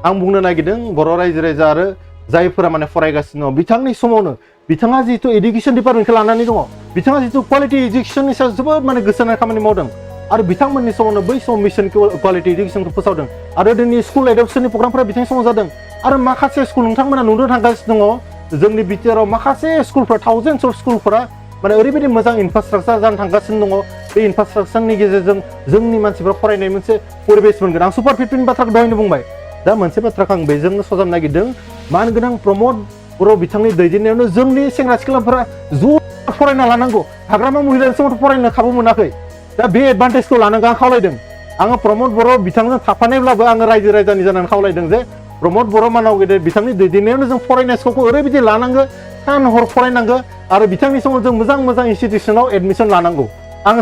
आं बुंनो नागिरदों बर' रायजो राजा आरो जायफोरा माने फरायगासिनो दङ बिथांनि समावनो बिथाङा जिहेतु इडुकेसन डिपार्टमेन्टखौ लानानै दङ बिथाङा जिहेतु क्वालिटि इडुकेसननि सायाव जोबोद माने गोसो होनानै खामानि मावदों आरो बिथांमोननि समावनो बै समाव मिशन क्वालिटि इडुकेसनखौ फोसावदों आरो दिनै स्कुल एडप्सननि प्रग्रामफोरा बिथांनि समाव जादों आरो माखासे स्कुल नोंथांमोना नुनो थांगासिनो दङ जोंनि बिटिआरआव माखासे स्कुलफोरा थाउजेन्डस अफ स्कुलफोरा माने ओरैबायदि मोजां इनफ्रास्ट्राक्चार जानो थांगासिनो दङ बे इनफ्रास्ट्राक्चारनि गेजेरजों जोंनि मानसिफ्रा फरायनाय मोनसे परिबेस मोनगोन आं सुपार 15 बाथ्राखौ दहायनो बुंबाय दा मोनसे बाथ्राखौ आं बेजोंनो सजाबनो नागिरदों मान गोनां प्रमद बर' बिथांनि दैदेननायावनो जोंनि सेंग्रा सिख्लाफोरा ज' फरायना लानांगौ हाग्रामा महिलानि समावथ' फरायनो खाबु मोनाखै दा बे एडभान्टेजखौ लानांगौ आं खावलायदों आङो प्रमद बर' बिथांजों थाफानायब्लाबो आङो रायजो राजानि जानानै खावलायदों जे प्रमद बर' मानाव गेदेर बिथांनि दैदेननायावनो जों फरायनाय स्कपखौ ओरैबायदि लानांगौ सान हर फरायनांगौ आरो बिथांनि समाव जों मोजां मोजां इनस्टिटिउसनाव एडमिसन लानांगौ आङो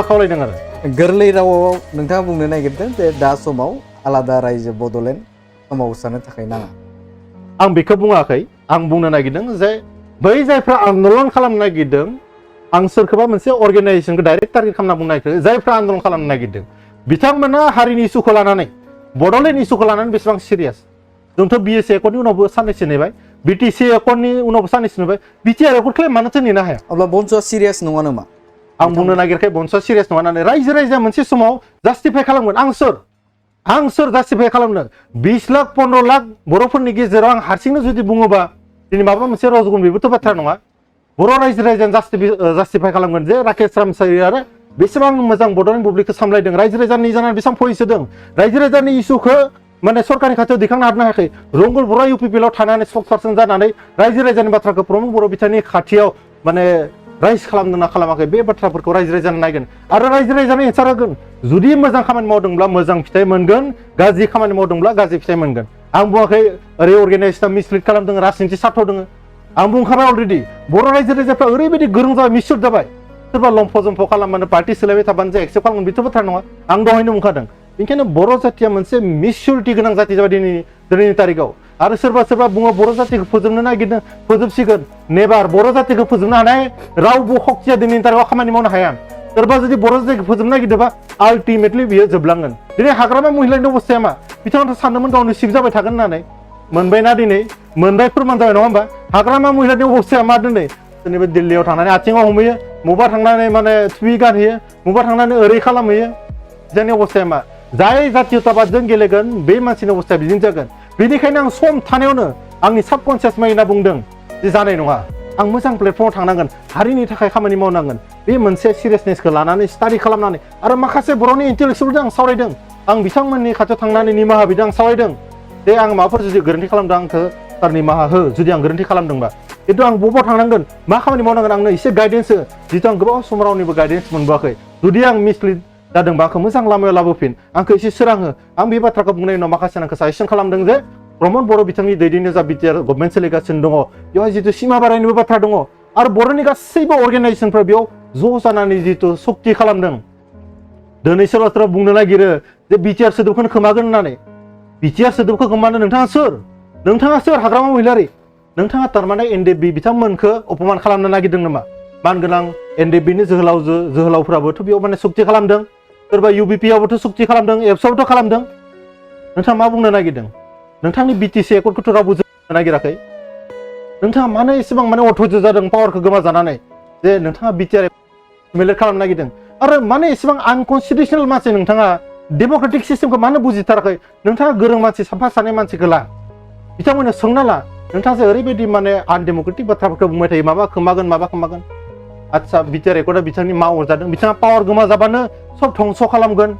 खावलायदों आरो गोरलै रावाव नोंथाङा बुंनो नागिरदों जे दा समाव आलादा रायजो बड'लेण्ड सोमावसारनो थाखाय नाङा आं बेखौ बुङाखै आं बुंनो नागिरदों जे बै जायफ्रा आन्दलन खालामनो नागिरदों आं सोरखौबा मोनसे अर्गेनाइजेसनखौ डाइरेक्ट टारगेट खालामना बुंनो नागिरदों जायफ्रा आन्दलन खालामनो नागिरदों बिथांमोना हारिनि इस्युखौ लानानै बड'लेण्ड इस्युखौ लानानै बेसेबां सिरियास जोंथ' बिएसि एकर्डनि उनावबो साननैसो नेबाय बिटिसि एकर्डनि उनावबो साननैसो नेबाय बिटिआर एकर्डखौ मानोथो नेनो हाया अब्ला बन्स'आ सिरियास नङा नामा आं बुंनो नागिरखाय बन्स'आ सिरियास नङा होननानै रायजो राजाया मोनसे समाव जास्टिफाइ खालामगोन आं सोर जास्टिफाइ खालामनो 20 लाख 15 लाख बर'फोरनि गेजेराव आं हारसिंनो जुदि बुङोबा दिनै माबा मोनसे रजगोन बेबोथ' बाथ्रा नङा बर' रायजो राजायानो जास्टिफाइ खालामगोन जे राकेश रामसारिया बेसेबां मोजां बड'लेण्ड बुब्लिखौ सामलायदों रायजो राजानि जानानै बेसेबां फैसा होदों रायजो राजानि इस्युखौ माने सरकारनि खाथियाव दैखांनो हानो हायाखै रंगल बर' इउपिपिएलआव थानानै स्पक्सपारसन जानानै रायजो राजानि बाथ्राखौ प्रमद बर' बिथांनि खाथियाव माने राइज खालामदों ना खालामाखै बे बाथ्राफोरखौ रायजो राजानो नायगोन आरो रायजो राजानो एन्सार होगोन जुदि मोजां खामानि मावदोंब्ला मोजां फिथाइ मोनगोन गाज्रि खामानि मावदोंब्ला गाज्रि फिथाइ मोनगोन आं बुङाखै ओरै अर्गेनाइजेसना मिसलिड खालामदों राजनिथि सार्थदों आं बुंखाबाय अलरेडि बर' रायजो राजाफ्रा ओरैबायदि गोरों जाबाय मिसुर जाबाय सोरबा लम्फ जम्फ खालामबानो पार्टि सोलायबाय थाबानो जे एक्सेप्ट खालामगोन बेथ' बाथ्रा नङा आं दहायनो बुंखादों बेनिखायनो बर' जातिया मोनसे मिसुरिटि गोनां जाति जाबाय दिनैनि तारिखाव आरो सोरबा बुङो बर' जातिखौ फोजोबनो नागिरदों फोजोबसिगोन नेभार बर' जातिखौ फोजोबनो हानाय रावबो शक्तिया दिनैनि तारिखाव खामानि मावनो हाया सोरबा जुदि बर' जातिखौ फोजोबनो नागिरदोंबा आल्टिमेटलि बियो जोबलांगोन दिनै हाग्रामा महिलानि अबस्थाया मा बिथाङाथ' सानदोंमोन गावनो सिफ जाबाय थागोन होननानै मोनबायना दिनै मोनबाय फोरमान जाबाय नङा होमबा हाग्रामा महिलानि अबस्थाया मा दिनै जेनेबा दिल्लीयाव थांनानै आथिङाव हमहैयो मबा थांनानै माने थुइ गानहैयो मबा थांनानै ओरै खालामहैयो जोंनि अबस्थाया मा जाय जातीयताबादजों गेलेगोन बे मानसिनि अबस्थाया बिदिनो जागोन बेनिखायनो आं सम थानायावनो आंनि साबकनसियास माइन्डआ बुंदों जे जानाय नङा आं मोजां प्लेटफर्माव थांनांगोन हारिनि थाखाय खामानि मावनांगोन बे मोनसे सिरियासनेसखौ लानानै स्टाडि खालामनानै आरो माखासे बर'नि इन्टेलेक्सुयेलजों आं सावरायदों आं बिथांमोननि खाथियाव थांनानै निमाहा बिदों आं सावरायदों जे आं माबाफोर जुदि गोरोन्थि खालामदों आंखौ सार निमाहा हो जुदि आं गोरोन्थि खालामदोंबा खिन्थु आं बबाव थांनांगोन मा खामानि मावनांगोन आंनो एसे गाइडेन्स हो जितु आं गोबाव सम रावनिबो गाइडेन्स मोनबोआखै जुदि आं मिसलिड जादोंबा आंखौ मोजां लामायाव लाबोफिन आंखौ एसे सोरां हो आं बे बाथ्राखौ बुंनायनि उनाव माखासे आंखौ साजेसन खालामदों जे प्रमद बर' बिथांनि दैदेननायाव जा बिटिआर गभर्नमेन्ट सोलिगासिनो दङ बेवहाय जितु सिमा बारायनोबो बाथ्रा दङ आरो बर'नि गासैबो अर्गेनाइजेसनफ्रा बेयाव ज' जानानै जितु सक्ति खालामदों दिनै सोरबा सोरबा बुंनो नागिरो जे बिटिआर सोदोबखौनो खोमागोन होननानै बिटिआर सोदोबखौ खोमानो नोंथाङा सोर हाग्रामा महिलारि नोंथाङा थारमाने एनडिएफबि बिथांमोनखौ अपमान खालामनो नागिरदों नामा मानगोनां एनडिएफबिनि जोहोलावफोराबोथ' बेयाव माने सक्ति खालामदों सोरबा इउबिपिआवबोथ' सक्ति खालामदों एबसुआवबोथ' खालामदों नोंथाङा मा बुंनो नागिरदों नोंथांनि बिटिसि एकर्डखौथ' रावबो जोबनो नागिराखै नोंथाङा मानो एसेबां माने अधैर्य जादों पावारखौ गोमाजानानै जे नोंथाङा बिटिआर मेलेट खालामनो नागिरदों आरो मानो एसेबां आनकनस्टिटिउसनेल मानसि नोंथाङा डेम'क्रेटिक सिस्टेमखौ मानो बुजिथाराखै नोंथाङा गोरों मानसि साफा सानै मानसिखौ ला बिथांमोननो सोंना ला नोंथाङा जे ओरैबायदि माने आनडेम'क्रेटिक बाथ्राफोरखौ बुंबाय थायो माबा खोमागोन आदसा बिटिआर एकर्डआ बिथांनि मा अरजादों बिथाङा पावार गोमा जाबानो सब धंस' खालामगोन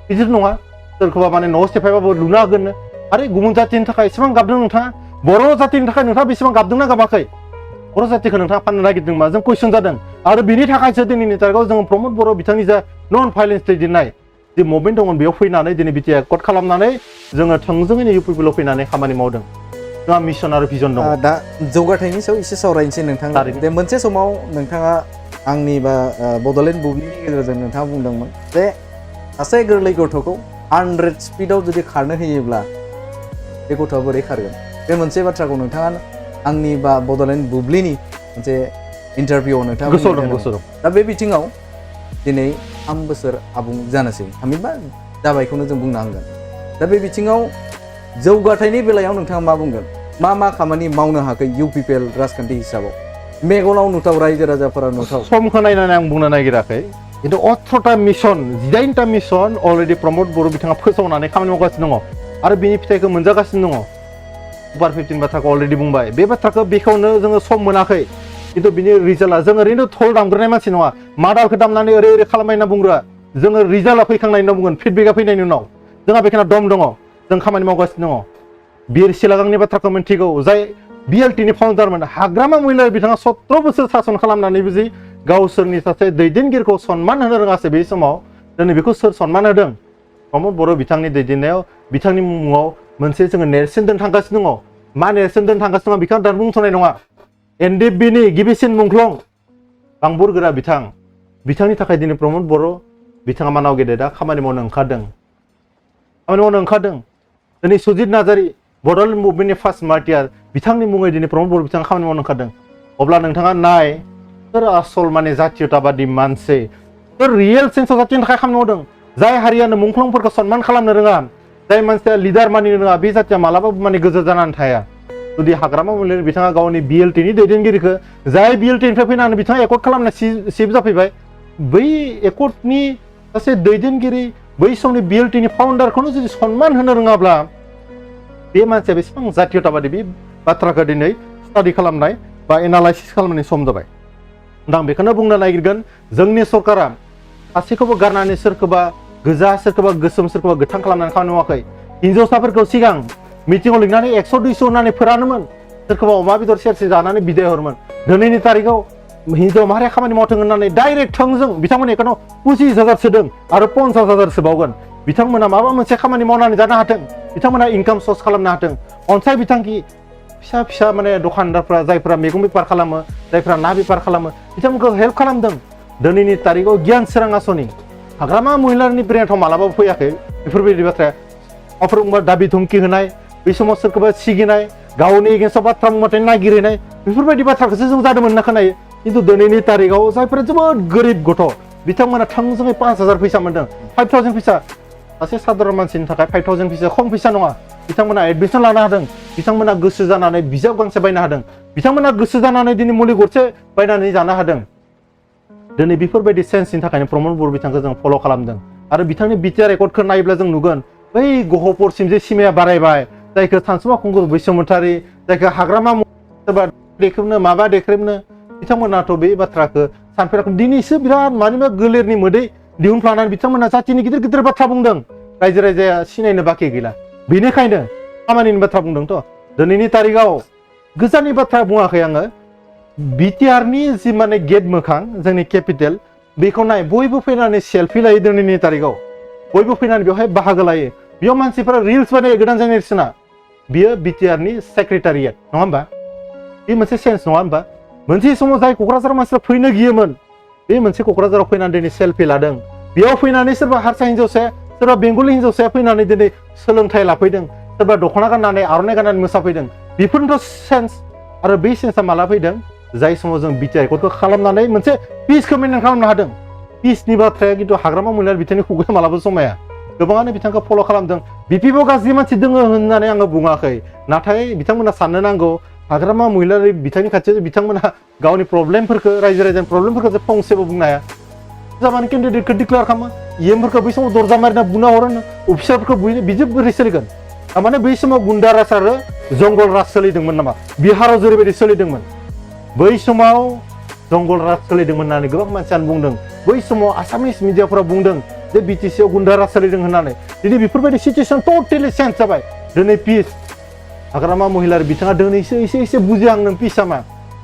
बिदि नङा सोरखौबा माने न' सेफायबाबो लुनो हागोन आरो गुबुन जातिनि थाखाय एसेबां गाबदों नोंथाङा बर' जातिनि थाखाय नोंथाङा बेसेबां गाबदोंना गाबाखै बर' जातिखौ नोंथाङा फाननो नागिरदोंबा जों कुइसन जादों आरो बिनि थाखायसो दिनैनि तारिखाव जों प्रमद बर' बिथांनि जा नन भाइलेन्स दैदेननाय जे मुभमेन्ट दंमोन बेयाव फैनानै दिनै बिटिआर एकर्ड खालामनानै जोङो थोंजोङैनो इउपिपिएलआव फैनानै खामानि मावदों जोंहा मिशन आरो भिजन दं दा जौगाथायनि सायाव एसे सावरायनोसै नोंथां दे मोनसे समाव नोंथाङा आंनि बा बड'लेण्ड बुब्लिनि गेजेरजों नोंथाङा बुंदोंमोन जे सासे गोरलै गथ'खौ 100 स्पिडआव जुदि खारनो होयोब्ला बे गथ'आ बोरै खारगोन बे मोनसे बाथ्राखौ नोंथाङा आंनि बा बड'लेण्ड बुब्लिनि मोनसे इन्टारभिउआव नोंथाङा गोसोआव दं दा बे बिथिङाव दिनै 3 बोसोर आबुं जानोसै थामहिनबा जाबायखौनो जों बुंनो हागोन दा बे बिथिङाव जौगाथायनि बेलायाव नोंथाङा मा बुंगोन मा खामानि मावनो हाखै UPPL राजखान्थि हिसाबाव मेगनाव नुथाव रायजो राजाफोरा नुथाव समखौ नायनानै आं बुंनो नागिराखै खिन्थु 18टा मिशन 19टा मिशन अलरेडि प्रमद बर' बिथाङा फोसावनानै खामानि मावगासिनो दङ आरो बिनि फिथाइखौ मोनजागासिनो दङ सुपार 15 बाथ्राखौ अलरेडि बुंबाय बे बाथ्राखौ बेखेवनो जोङो सम मोनाखै खिन्थु बिनि रिजाल्टआ जों ओरैनो थल दामग्रोनाय मानसि नङा मादालखौ दामनानै ओरै खालामबाय होनना बुंग्रा जोङो रिजाल्टआ फैखांनायनि उनाव बुंगोन फिडबेकआ फैनायनि उनाव जोंहा बेखाना दम दङ जों खामानि मावगासिनो दङ बिर सिलागांनि बाथ्राखौ मिन्थिगौ जाय BLT नि फाउन्डारमोन हाग्रामा महिला बिथाङा 17 बोसोर सासन खालामनानैबो जि गावसोरनि सासे दैदेनगिरिखौ सनमान होनो रोङासै बे समाव दिनै बेखौ सोर सनमान होदों प्रमद बर' बिथांनि दैदेननायाव बिथांनि मुङाव मोनसे जोङो नेरसोन दोन थांगासिनो दङ मा नेरसोन दोन थांगासिनो दङ बेखौ आं दा बुंथ'नाय नङा NDP नि गिबिसिन मुंख्लं बांबुर गोरा बिथांनि थाखाय दिनै प्रमद बर' बिथाङा मानाव गेदेरा खामानि मावनो ओंखारदों दिनै सुजित नार्जारी बड'लेण्ड मुभमेन्टनि फार्स्ट मार्टियार बिथांनि मुङै दिनै प्रमद बर' बिथाङा खामानि मावनो ओंखारदों अब्ला नोंथाङा नाय सोर आसल माने जातीयताबादि मानसि सोर रियेल सेन्सआव जातिनि थाखाय खामानि मावदों जाय हारियानो मुंख्लंफोरखौ सनमान खालामनो रोङा जाय मानसिया लिडार मानिनो रोङा बे जातिया मालाबाबो माने गोजौ जानानै थाया जुदि हाग्रामा महिलारि बिथाङा गावनि BLT नि दैदेनगिरिखौ जाय BLT निफ्राय फैनानै बिथाङा एकर्ड खालामना सिफ जाफैबाय बै एकर्डनि सासे दैदेनगिरि बै समनि BLT नि फाउन्डारखौनो जुदि सनमान होनो रोङाब्ला बे मानसिया बेसेबां जातीयताबादि बे बाथ्राखौ दिनै स्टाडि खालामनाय बा एनालाइसिस खालामनायनि सम जाबाय दा आं बेखौनो बुंनो नागिरगोन जोंनि सरकारा सासेखौबो गारनानै सोरखौबा गोजा सोरखौबा गोसोम सोरखौबा गोथां खालामनानै खामानि मावाखै हिनजावसाफोरखौ सिगां मिटिंआव लिंनानै 100-200 होननानै फोरानोमोन सोरखौबा अमा बेदर सेरसे जानानै बिदाय हरोमोन दिनैनि तारिखआव हिनजाव माहारिया खामानि मावथों होननानै डाइरेक्ट थोंजों बिथांमोन एकाउन्टाव 25,000 सोदों आरो 50,000 सोबावगोन बिथांमोना माबा मोनसे खामानि मावनानै जानो हाथों बिथांमोना इनकाम सर्स खालामनो हाथों अनसाय बिथांखि फिसा माने दखानदारफ्रा जायफ्रा मैगं बेफार खालामो जायफ्रा ना बेफार खालामो बिथांमोनखौ हेल्प खालामदों दिनैनि तारिखआव गियान सोरां आसनि हाग्रामा महिलारिनि ब्रेनाव मालाबाबो फैयाखै बेफोरबायदि बाथ्राया अफ्रोमबा दाबि धमखि होनाय बै समाव सोरखौबा सिगिनाय गावनि एगेन्स्टआव बाथ्रा बुंबाथाय नागिरहैनाय बेफोरबायदि बाथ्राखौसो जों जादोंमोन होनना खोनायो खिन्थु दिनैनि तारिखआव जायफोरा जोबोद गोरिब गथ' बिथांमोना थोंजोङै 5,000 फैसा मोनदों 5,000 फैसा सासे साधारन मानसिनि थाखाय 5,000 फैसा खम फैसा नङा बिथांमोना एडमिसन लानो हादों बिथांमोना गोसो जानानै बिजाब गांसे बायनो हादों बिथांमोना गोसो जानानै दिनै मुलि गरसे बायनानै जानो हादों दिनै बेफोरबायदि सेन्सनि थाखायनो प्रमद बर' बिथांखौ जों फल' खालामदों आरो बिथांनि बिटिआर रेकर्डखौ नायोब्ला जों नुगोन बै गहपुरसिम जे सिमाया बारायबाय जायखौ सानसुमा खुंगुर बैसोमुसारि जायखौ हाग्रामा सोरबा देख्रेबनो माबा देख्रेबनो बिथांमोनाथ' बे बाथ्राखौ सानफेराखै दिनैसो बिराद मानिबा गोलेरनि मोदै दिहुनफ्लानानै बिथांमोना जातिनि गिदिर बाथ्रा बुंदों रायजो राजाया सिनायनो बाखि गैला बेनिखायनो खामानिनि बाथ्रा बुंदोंथ' दिनैनि तारिखआव गोजाननि बाथ्रा बुङाखै आङो बिटिआरनि जि माने गेट मोखां जोंनि केपिटेल बेखौ नाय बयबो फैनानै सेलफि लायो दिनैनि तारिखआव बयबो फैनानै बेवहाय बाहागो लायो बेयाव मानसिफोरा रिल्स बानायो गोदान जेनेरेसना बियो बिटिआरनि सेक्रेटारियेट नङा होमबा बे मोनसे सेन्स नङा होमबा मोनसे समाव जाय क'क्राझार मानसिफ्रा फैनो गियोमोन बे मोनसे क'क्राझाराव फैनानै दिनै सेलफि लादों बेयाव फैनानै सोरबा हारसा हिनजावसाया सोरबा बेंगलि हिनजावसाया फैनानै दिनै सोलोंथाइ लाफैदों सोरबा दख'ना गाननानै आर'नाइ गाननानै मोसाफैदों बेफोरनोथ' सेन्स आरो बै सेन्सआ माला फैदों जाय समाव जों बिटिआर रेकर्डखौ खालामनानै मोनसे पिसखौ मेनटेन खालामनो हादों पिसनि बाथ्राया खिन्थु हाग्रामा महिलारि बिथांनि खुगाया मालाबा समाया गोबाङानो बिथांखौ फल' खालामदों बिपिबो गाज्रि मानसि दङ होननानै आङो बुङाखै नाथाय बिथांमोना साननो नांगौ हाग्रामा महिलारि बिथांनि खाथियाव बिथांमोना गावनि प्रब्लेमफोरखौ रायजो राजानि प्रब्लेमफोरखौ जे फंसेबो बुंनो हाया जाबानो केन्डिडेटखौ डिक्लेयार खालामो इएमफोरखौ बै समाव दरजा मारिना बुना हरो अफिसारफोरखौ बुयो बिदि बोरै सोलिगोन थारमाने बै समाव गुन्डा राज आरो जंगल राज सोलिदोंमोन नामा बिहाराव जेरैबायदि सोलिदोंमोन बै समाव जंगल राज सोलिदोंमोन होननानै गोबां मानसियानो बुंदों बै समाव आसामिस मिडियाफोरा बुंदों जे बिटिसिआव गुन्डा राज सोलिदों होननानै दिनै बेफोरबायदि सिचुएसन टटेलि चेन्ज जाबाय दिनै पिस हाग्रामा महिलारि बिथाङा दिनैसो एसे बुजिहांदों पिसआ मा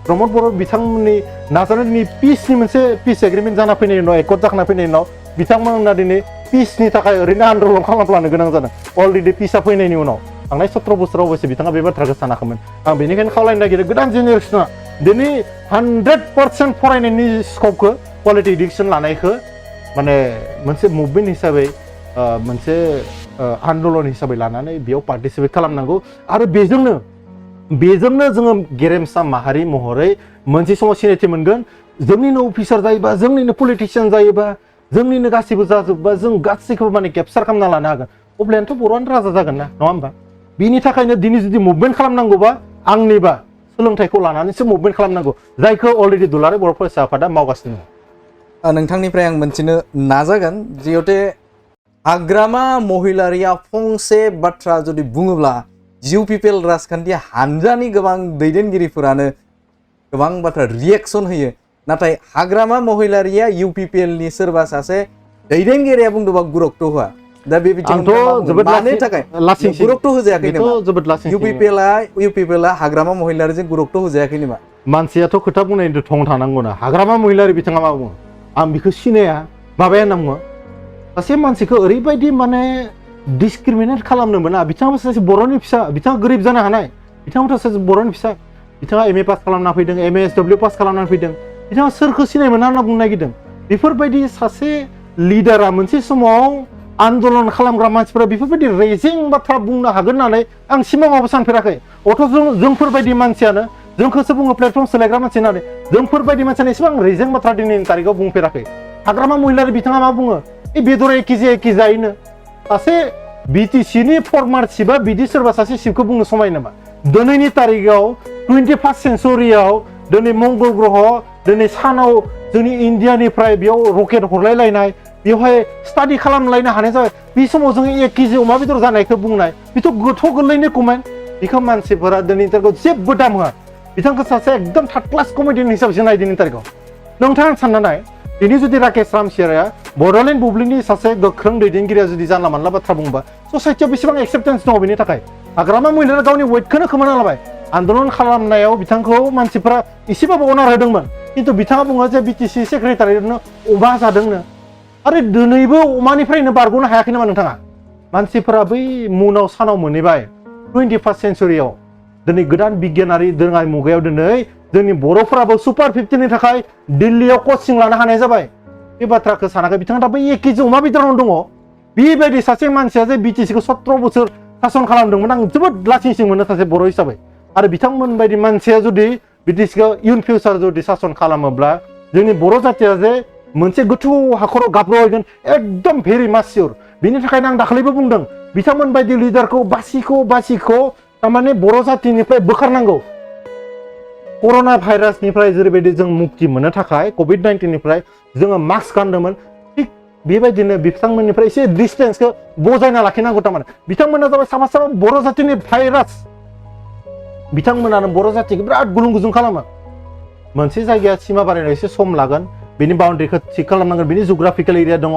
प्रमद बर' बिथांमोननि नाजानायनि पिसनि मोनसे पिस एग्रिमेन्ट जाना फैनायनि उनाव एकर्ड जाखाना फैनायनि उनाव बिथांमोना दिनै पिसनि थाखाय ओरैनो आन्दलन खालामफ्लानो गोनां जादों अलरेडि पिसआ फैनायनि उनाव थांनाय 17 बोसोराव अबयसे बिथाङा बे बाथ्राखौ सानाखैमोन आं बेनिखायनो खावलायनो नागिरो गोदान जेनेरेसना दिनै 100% फरायनायनि स्कपखौ क्वालिटि इडुकेसन लानायखौ माने मोनसे मुभमेन्ट हिसाबै मोनसे आन्दलन हिसाबै लानानै बेयाव पार्टिसिपेट खालामनांगौ आरो बेजोंनो जोङो गेरेमसा माहारि महरै मोनसे समाव सिनायथि मोनगोन जोंनिनो अफिसार जायोबा जोंनिनो पलिटिशियान जायोबा जोंनिनो गासैबो जाजोबबा जों गासैखौबो माने केपचार खालामना लानो हागोन अब्लानोथ' बर'आनो राजा जागोन ना नङा होमबा बिनि थाखायनो दिनै जुदि मुभमेन्ट खालामनांगौबा आंनिबा सोलोंथाइखौ लानानैसो मुभमेन्ट खालामनांगौ जायखौ अलरेडि दुलाराय बर' फरायसा आफादा मावगासिनो दङ। नोंथांनिफ्राय आं मोनथिनो नाजागोन जिहेते हाग्रामा महिलारिया फंसे बाथ्रा जुदि बुङोब्ला UPPL राजखान्थि हानजानि गोबां दैदेनगिरिफोरानो गोबां बाथ्रा रिएक्सन होयो, नाथाय हाग्रामा महिलारिया UPPL नि सोरबा सासे दैदेनगिरिया बुंदोंबा गुरुत्व होआ। दा बे बिथिङाव जोबोद मानि थाखाय गुरुत्व होजायाखै नामा? UPPL हाग्रामा महिलारिजों गुरुत्व होजायाखै नामा? मानसियाथ' खोथा बुंनायनि थं थानांगौना। हाग्रामा महिलारि बिथाङा मा बुङो? आं बेखौ सिनाया माबाया होनना बुङो। सासे मानसिखौ ओरैबायदि माने डिसक्रिमिनेट खालामनो मोना। बिथाङाबो सासे बर'नि फिसा, बिथाङा गोरिब जानो हानाय, बिथाङाबोथ' सासे बर'नि फिसा, बिथाङा MA पास खालामना फैदों, MASW पास खालामना फैदों, बिथाङा सोरखौ सिनाय मोना होनना बुंनो नागिरदों? बेफोरबायदि सासे लिडारा मोनसे समाव आन्दलन खालामग्रा मानसिफोरा बेफोरबायदि रेजें बाथ्रा बुंनो हागोन होननानै आं सिमाङावबो सानफेराखै। अथ' जोंफोरबायदि मानसियानो, जोंखौसो बुङो प्लेटफर्म सोलायग्रा मानसि होननानै, जोंफोरबायदि मानसियानो एसेबां रेजें बाथ्रा दिनैनि तारिखाव बुंफेराखै। हाग्रामा महिलारि बिथाङा मा बुङो? बेदर एखे जायोनो। सासे BTC नि फर्मार चिफआ बिदि सोरबा सासे चिफखौ बुंनो समाय नामा? दिनैनि तारिखाव 21st सेन्चुरियाव दिनै मंगल ग्रह, दिनै सानाव जोंनि इन्डियानिफ्राय बेयाव रकेट हरलायलायनाय, बेवहाय स्टाडि खालामलायनो हानाय जाबाय। बे समाव जोङो 1 केजि अमा बेदर जानायखौ बुंनाय, बेथ' गोथौ गोरलैनो कमेन्ट। बेखौ मानसिफोरा दिनैनि तारिखाव जेबो दाम होआ। बिथांखौ सासे एकदम थार्ड क्लास कमेडियान हिसाबसो नाय दिनैनि तारिखाव। नोंथाङा सानना नाय, दिनै जुदि राकेश रामसियारिया बड'लेण्ड बुब्लिनि सासे गोख्रों दैदेनगिरिया जुदि जानला मानला बाथ्रा बुंबा ससाइटियाव बेसेबां एक्सेप्टेन्स दङ बेनि थाखाय? हाग्रामा महिलारिया गावनि वेटखौनो खोमाना लाबाय। आन्दलन खालामनायाव बिथांखौ मानसिफोरा एसेबाबो अनार होदोंमोन, खिन्थु बिथाङा बुङो जे BTC सेक्रेटारिनो अमा जादोंनो। आरो दिनैबो अमानिफ्रायनो बारग'नो हायाखै नामा नोंथाङा? मानसिफोरा बै मुनाव सानाव मोनहैबाय 21st सेन्चुरियाव। दिनै गोदान बिगियानारि दोरोङारि मुगायाव दिनै जोंनि बर'फोराबो सुपार 50 नि थाखाय दिल्लीयाव कचिं लानो हानाय जाबाय। बे बाथ्राखौ सानाखै बिथाङा दा बै 1 केजि अमा बेदरावनो दङ। बेबायदि सासे मानसिया जे BTC खौ 17 बोसोर सासन खालामदोंमोन, आं जोबोद लासिंसिं मोनो सासे बर' हिसाबै। आरो बिथांमोन बायदि मानसिया जुदि BTC खौ इयुन फिउचार जुदि सासन खालामोब्ला जोंनि बर' जातिया जे मोनसे गोथौ हाखराव गाब्र'हैगोन, एकदम भेरि माच सियर। बिनि थाखायनो आं दाखालिबो बुंदों, बिथांमोन बायदि लिडारखौ बासिखौ थारमाने बर' जातिनिफ्राय बोखारनांगौ। कर'ना भाइरासनिफ्राय जेरैबायदि जों मुक्ति मोननो थाखाय COVID-19 निफ्राय जोङो मास्क गानदोंमोन, थिग बेबायदिनो बिथांमोननिफ्राय एसे डिस्टेन्सखौ बजायना लाखिनांगौ। थारमाने बिथांमोना जाबाय साफा बर' जातिनि भाइरास। बिथांमोनानो बर' जातिखौ बिराद गुलुं गुजुं खालामो। मोनसे जायगाया सिमा बारायनायाव एसे सम लागोन, बेनि बाउन्ड्रिखौ थिग खालामनांगोन, बेनि जिअग्राफिकेल एरिया दङ।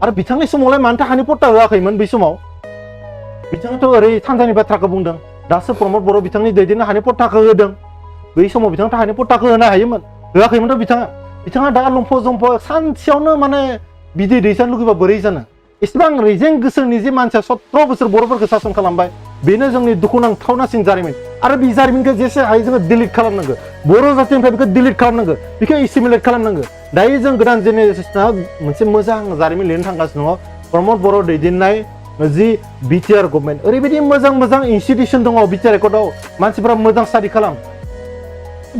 आरो बिथांनि समावलाय मानो थाखाय हानि पट्टा होआखैमोन? बै समाव बिथाङाथ' ओरै सानजानि बाथ्राखौ बुंदों, दासो प्रमद बर' बिथांनि दैदेननो हानि पट्टाखौ होदों। बै समाव बिथाङा हानि पट्टाखौ होनो हायोमोन, होआखैमोनथ' बिथाङा दा लम्फ' जम्फ' सानसेयावनो माने बिदै दैजानो लुगैबा बोरै जानो? एसेबां रेजें गोसोनि जे मानसिया 17 बोसोर बर'फोरखौ सासन खालामबाय, बेनो जोंनि दुखुनांथावनासिन जारिमिन। आरो बे जारिमिनखौ जेसे हायो जोङो डिलिट खालामनांगौ। बर' जातिनिफ्राय बेखौ डिलिट खालामनांगौ, बेखौ एसिमिलेट खालामनांगौ। दायो जों गोदान जेनेरेसना मोनसे मोजां जारिमिन लिरनो थांगासिनो दङ। प्रमद बर' दैदेननाय जि BTR गभर्नमेन्ट, ओरैबायदि मोजां इनस्टिटिउसन दङ BTR एकर्डआव, मानसिफोरा मोजां स्टाडि खालाम।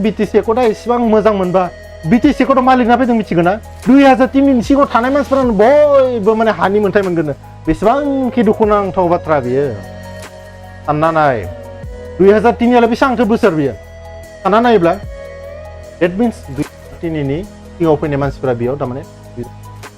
BTC एकर्डआ एसेबां मोजां मोनबा BTC एकर्डआव मा लिरना फैदों मिथिगौ ना? 2003 नि सिगाङाव थानाय मानसिफोरानो बयबो माने हानि मोन्थाय मोनगोन। बेसेबांखि दुखुनांथाव बाथ्रा बियो। सानना नाय, 2003 नियालाय बेसेबांथो बोसोर बियो? सानना नायोब्ला डेट मिन्स 2003 नि सिगाङाव फैनाय मानसिफोरा बेयाव थारमाने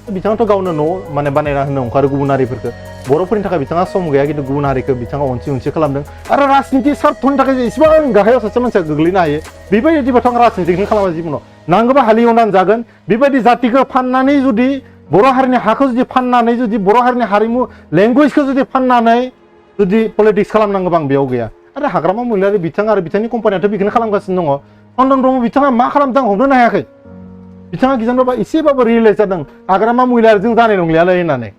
बिथाङाथ' गावनो न' माने बानायना होनो ओंखारो गुबुन हारिफोरखौ। बर'फोरनि थाखाय बिथाङा सम गैया, खिन्थु गुबुन हारिखौ बिथाङा अनसि खालामदों। आरो राजनिति स्वार्थनि थाखाय एसेबां गाहायाव सासे मानसिया गोग्लैनो हायो, बेबायदि बाथ्रा राजनितिखौनो खालामा जिबनाव। नांगौबा हालेवनानै जागोन। बेबायदि जातिखौ फाननानै जुदि बर' हारिनि हाखौ जुदि फाननानै, जुदि बर' हारिनि हारिमु लेंगुवेजखौ जुदि फाननानै जुदि पलिटिक्स खालामनांगौबा आं बेयाव गैया। आरो हाग्रामा महिलारि बिथां आरो बिथांनि कम्पानियाथ' बेखौनो खालामगासिनो दङ। चन्दन ब्रह्म बिथाङा मा खालामदों हमनो हायाखै। बिथाङा गिजानबाबा एसेबाबो रियेलाइज जादों हाग्रामा महिलारिजों जानाय नंलियालै होननानै।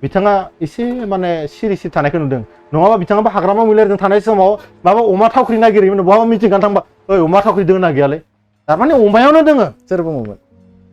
बिथाङा एसे माने सिरि थानायखौ नुदों। नङाबा बिथाङाबो हाग्रामा महिलारिजों थानाय समाव माबा अमा थावख्रि नागिरोमोन, बहाबा मिथिंगानो थांबा ओइ अमा थावख्रि दङ ना गैयालै? थारमाने अमायावनो दोङो। सोर बुङोमोन?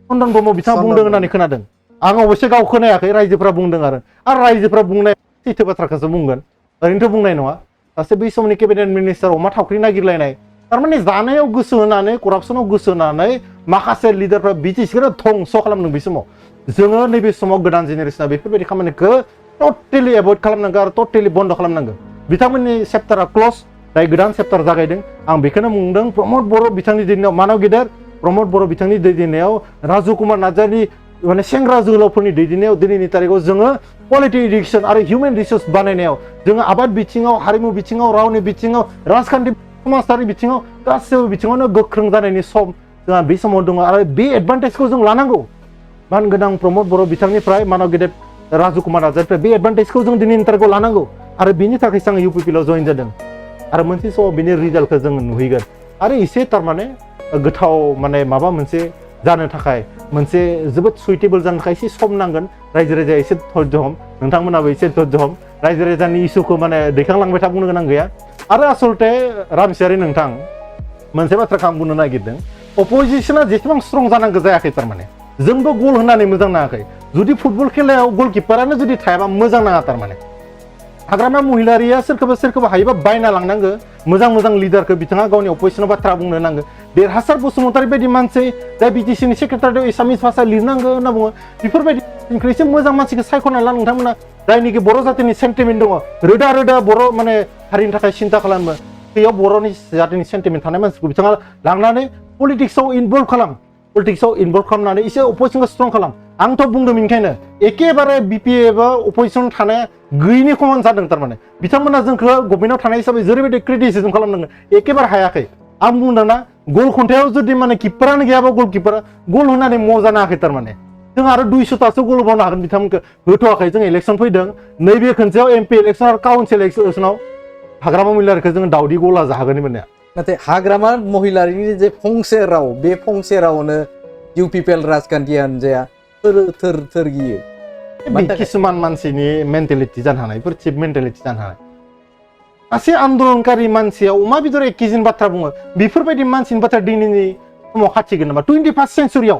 चन्दन ब्रह्म बिथाङा बुंदों होननानै खोनादों। आं अबयसे गाव खोनायाखै, रायजोफोरा बुंदों। आरो रायजोफोरा बुंनाय सैथो बाथ्राखौसो बुंगोन, ओरैनोथ' बुंनाय नङा। सासे बै समनि केबिनेट मिनिस्टार अमा थावख्रि नागिरलायनाय, थारमाने जानायाव गोसो होनानै, करापसनाव गोसो होनानै माखासे लिडारफ्रा BTCखौनो धंस' खालामदों बै समाव। जोङो नैबे समाव गोदान जेनेरेसना बेफोरबायदि खामानिखौ टटेलि एभयड खालामनांगौ आरो टटेलि बन्द खालामनांगौ। बिथांमोननि चेप्टारा क्लस, जाय गोदान चेप्टार जागायदों आं बेखौनो बुंदों प्रमद बर' बिथांनि दैदेननायाव मानव गेदेर प्रमद बर' बिथांनि दैदेननायाव राजु कुमार नार्जारिनि माने सेंग्रा जोहोलावफोरनि दैदेननायाव दिनैनि तारिखाव जोङो क्वालिटि इडुकेसन आरो हिउमेन रिसोर्स बानायनायाव जोङो आबाद बिथिङाव हारिमु बिथिङाव रावनि बिथिङाव राजखान्थि समाजारि बिथिङाव गासैबो बिथिङावनो गोख्रों जानायनि सम जोंहा बे समाव दङ आरो बे एडभान्टेजखौ जों लानांगौ मान गोनां प्रमद बर' बिथांनिफ्राय मानव गेदेर राजु कुमार नार्जारिनिफ्राय बे एडभान्टेजखौ जों दिनैनि तारिखाव लानांगौ आरो बिनि थाखायसो आं इउपिपिएलआव जइन जादों आरो मोनसे समाव बिनि रिजाल्टखौ जों नुहैगोन आरो एसे थारमाने गोथाव माने माबा मोनसे जानो थाखाय मोनसे जोबोद सुइटेबल जानो थाखाय एसे सम नांगोन रायजो राजाया एसे धैर्य हम नोंथांमोनाबो एसे धैर्य हम रायजो राजानि इसुखौ माने दैखांलांबाय था बुंनो गोनां गैया आरो आसलते रामसियारि नोंथां मोनसे बाथ्राखौ आं बुंनो नागिरदों अपोजिशना जेसेबां स्ट्रं जानांगौ जायाखै थारमाने जोंबो गल होनानै मोजां नाङाखै जुदि फुटबल खेलायाव गलकिपारानो जुदि थायाबा मोजां नाङा थारमाने हाग्रामा महिलारिया सोरखौबा हायोबा बायना लांनांगो मोजां मोजां लिडारखौ बिथाङा गावनि अपोजिशनाव बाथ्रा बुंनो नांगो देरहासार बसुमतारी बायदि मानसि जाय बिटिसिनि सेक्रेटारियाव एसामिस भाषा लिरनांगौ होनना बुङो बेफोरबायदि एसे मोजां मानसिखौ सायख'ना ला नोंथांमोना जायनिखि बर' जातिनि सेन्टिमेन्ट दङ रोदा रोदा बर' माने हारिनि थाखाय सिन्था खालामो बेयाव बर'नि जातिनि सेन्टिमेन्ट थानाय मानसिखौ बिथाङा लांनानै पलिटिक्सआव इनभल्भ खालामनानै एसे अपोजिशनखौ स्ट्रं खालाम आंथ' बुंदों बेनिखायनो एखेबारे बिपिए एबा अपोजिशन थानाया गैयिनि खमान जादों थारमाने बिथांमोना जोंखौ गभर्नमेन्टआव थानाय हिसाबै जेरैबायदि क्रिटिसिजम खालामनांगोन एखेबारे हायाखै आं बुंदों ना गल खुन्थायाव जुदि माने किपारानो गैयाबा गलकिपारा गल होनानै जानो हायाखै थारमाने जों आरो 200तासो गल बावनो हागोन बिथांमोनखौ होथ'वाखै जों इलेक्सन फैदों नैबे खनसेयाव एमपि इलेक्सन आरो काउन्सिल इलेक्सनाव हाग्रामा महिलारिखौ जों दावदै गला जाहोगोन मोननाया नाथाय हाग्रामा महिलारिनि जे फंसे राव बे फंसे रावनो इउपिपिएल राजखान्थि हान्जाया थोर गियो किसुमान मानसिनि मेन्टेलिटि जानो हानायफोर चिप मेन्टेलिटि जानो हानाय सासे आन्दलनकारि मानसिया अमा बेदर 1 केजिनि बाथ्रा बुङो बेफोरबायदि मानसिनि बाथ्रा दिनैनि समाव खाथिगोन नामा 21st सेन्चुरियाव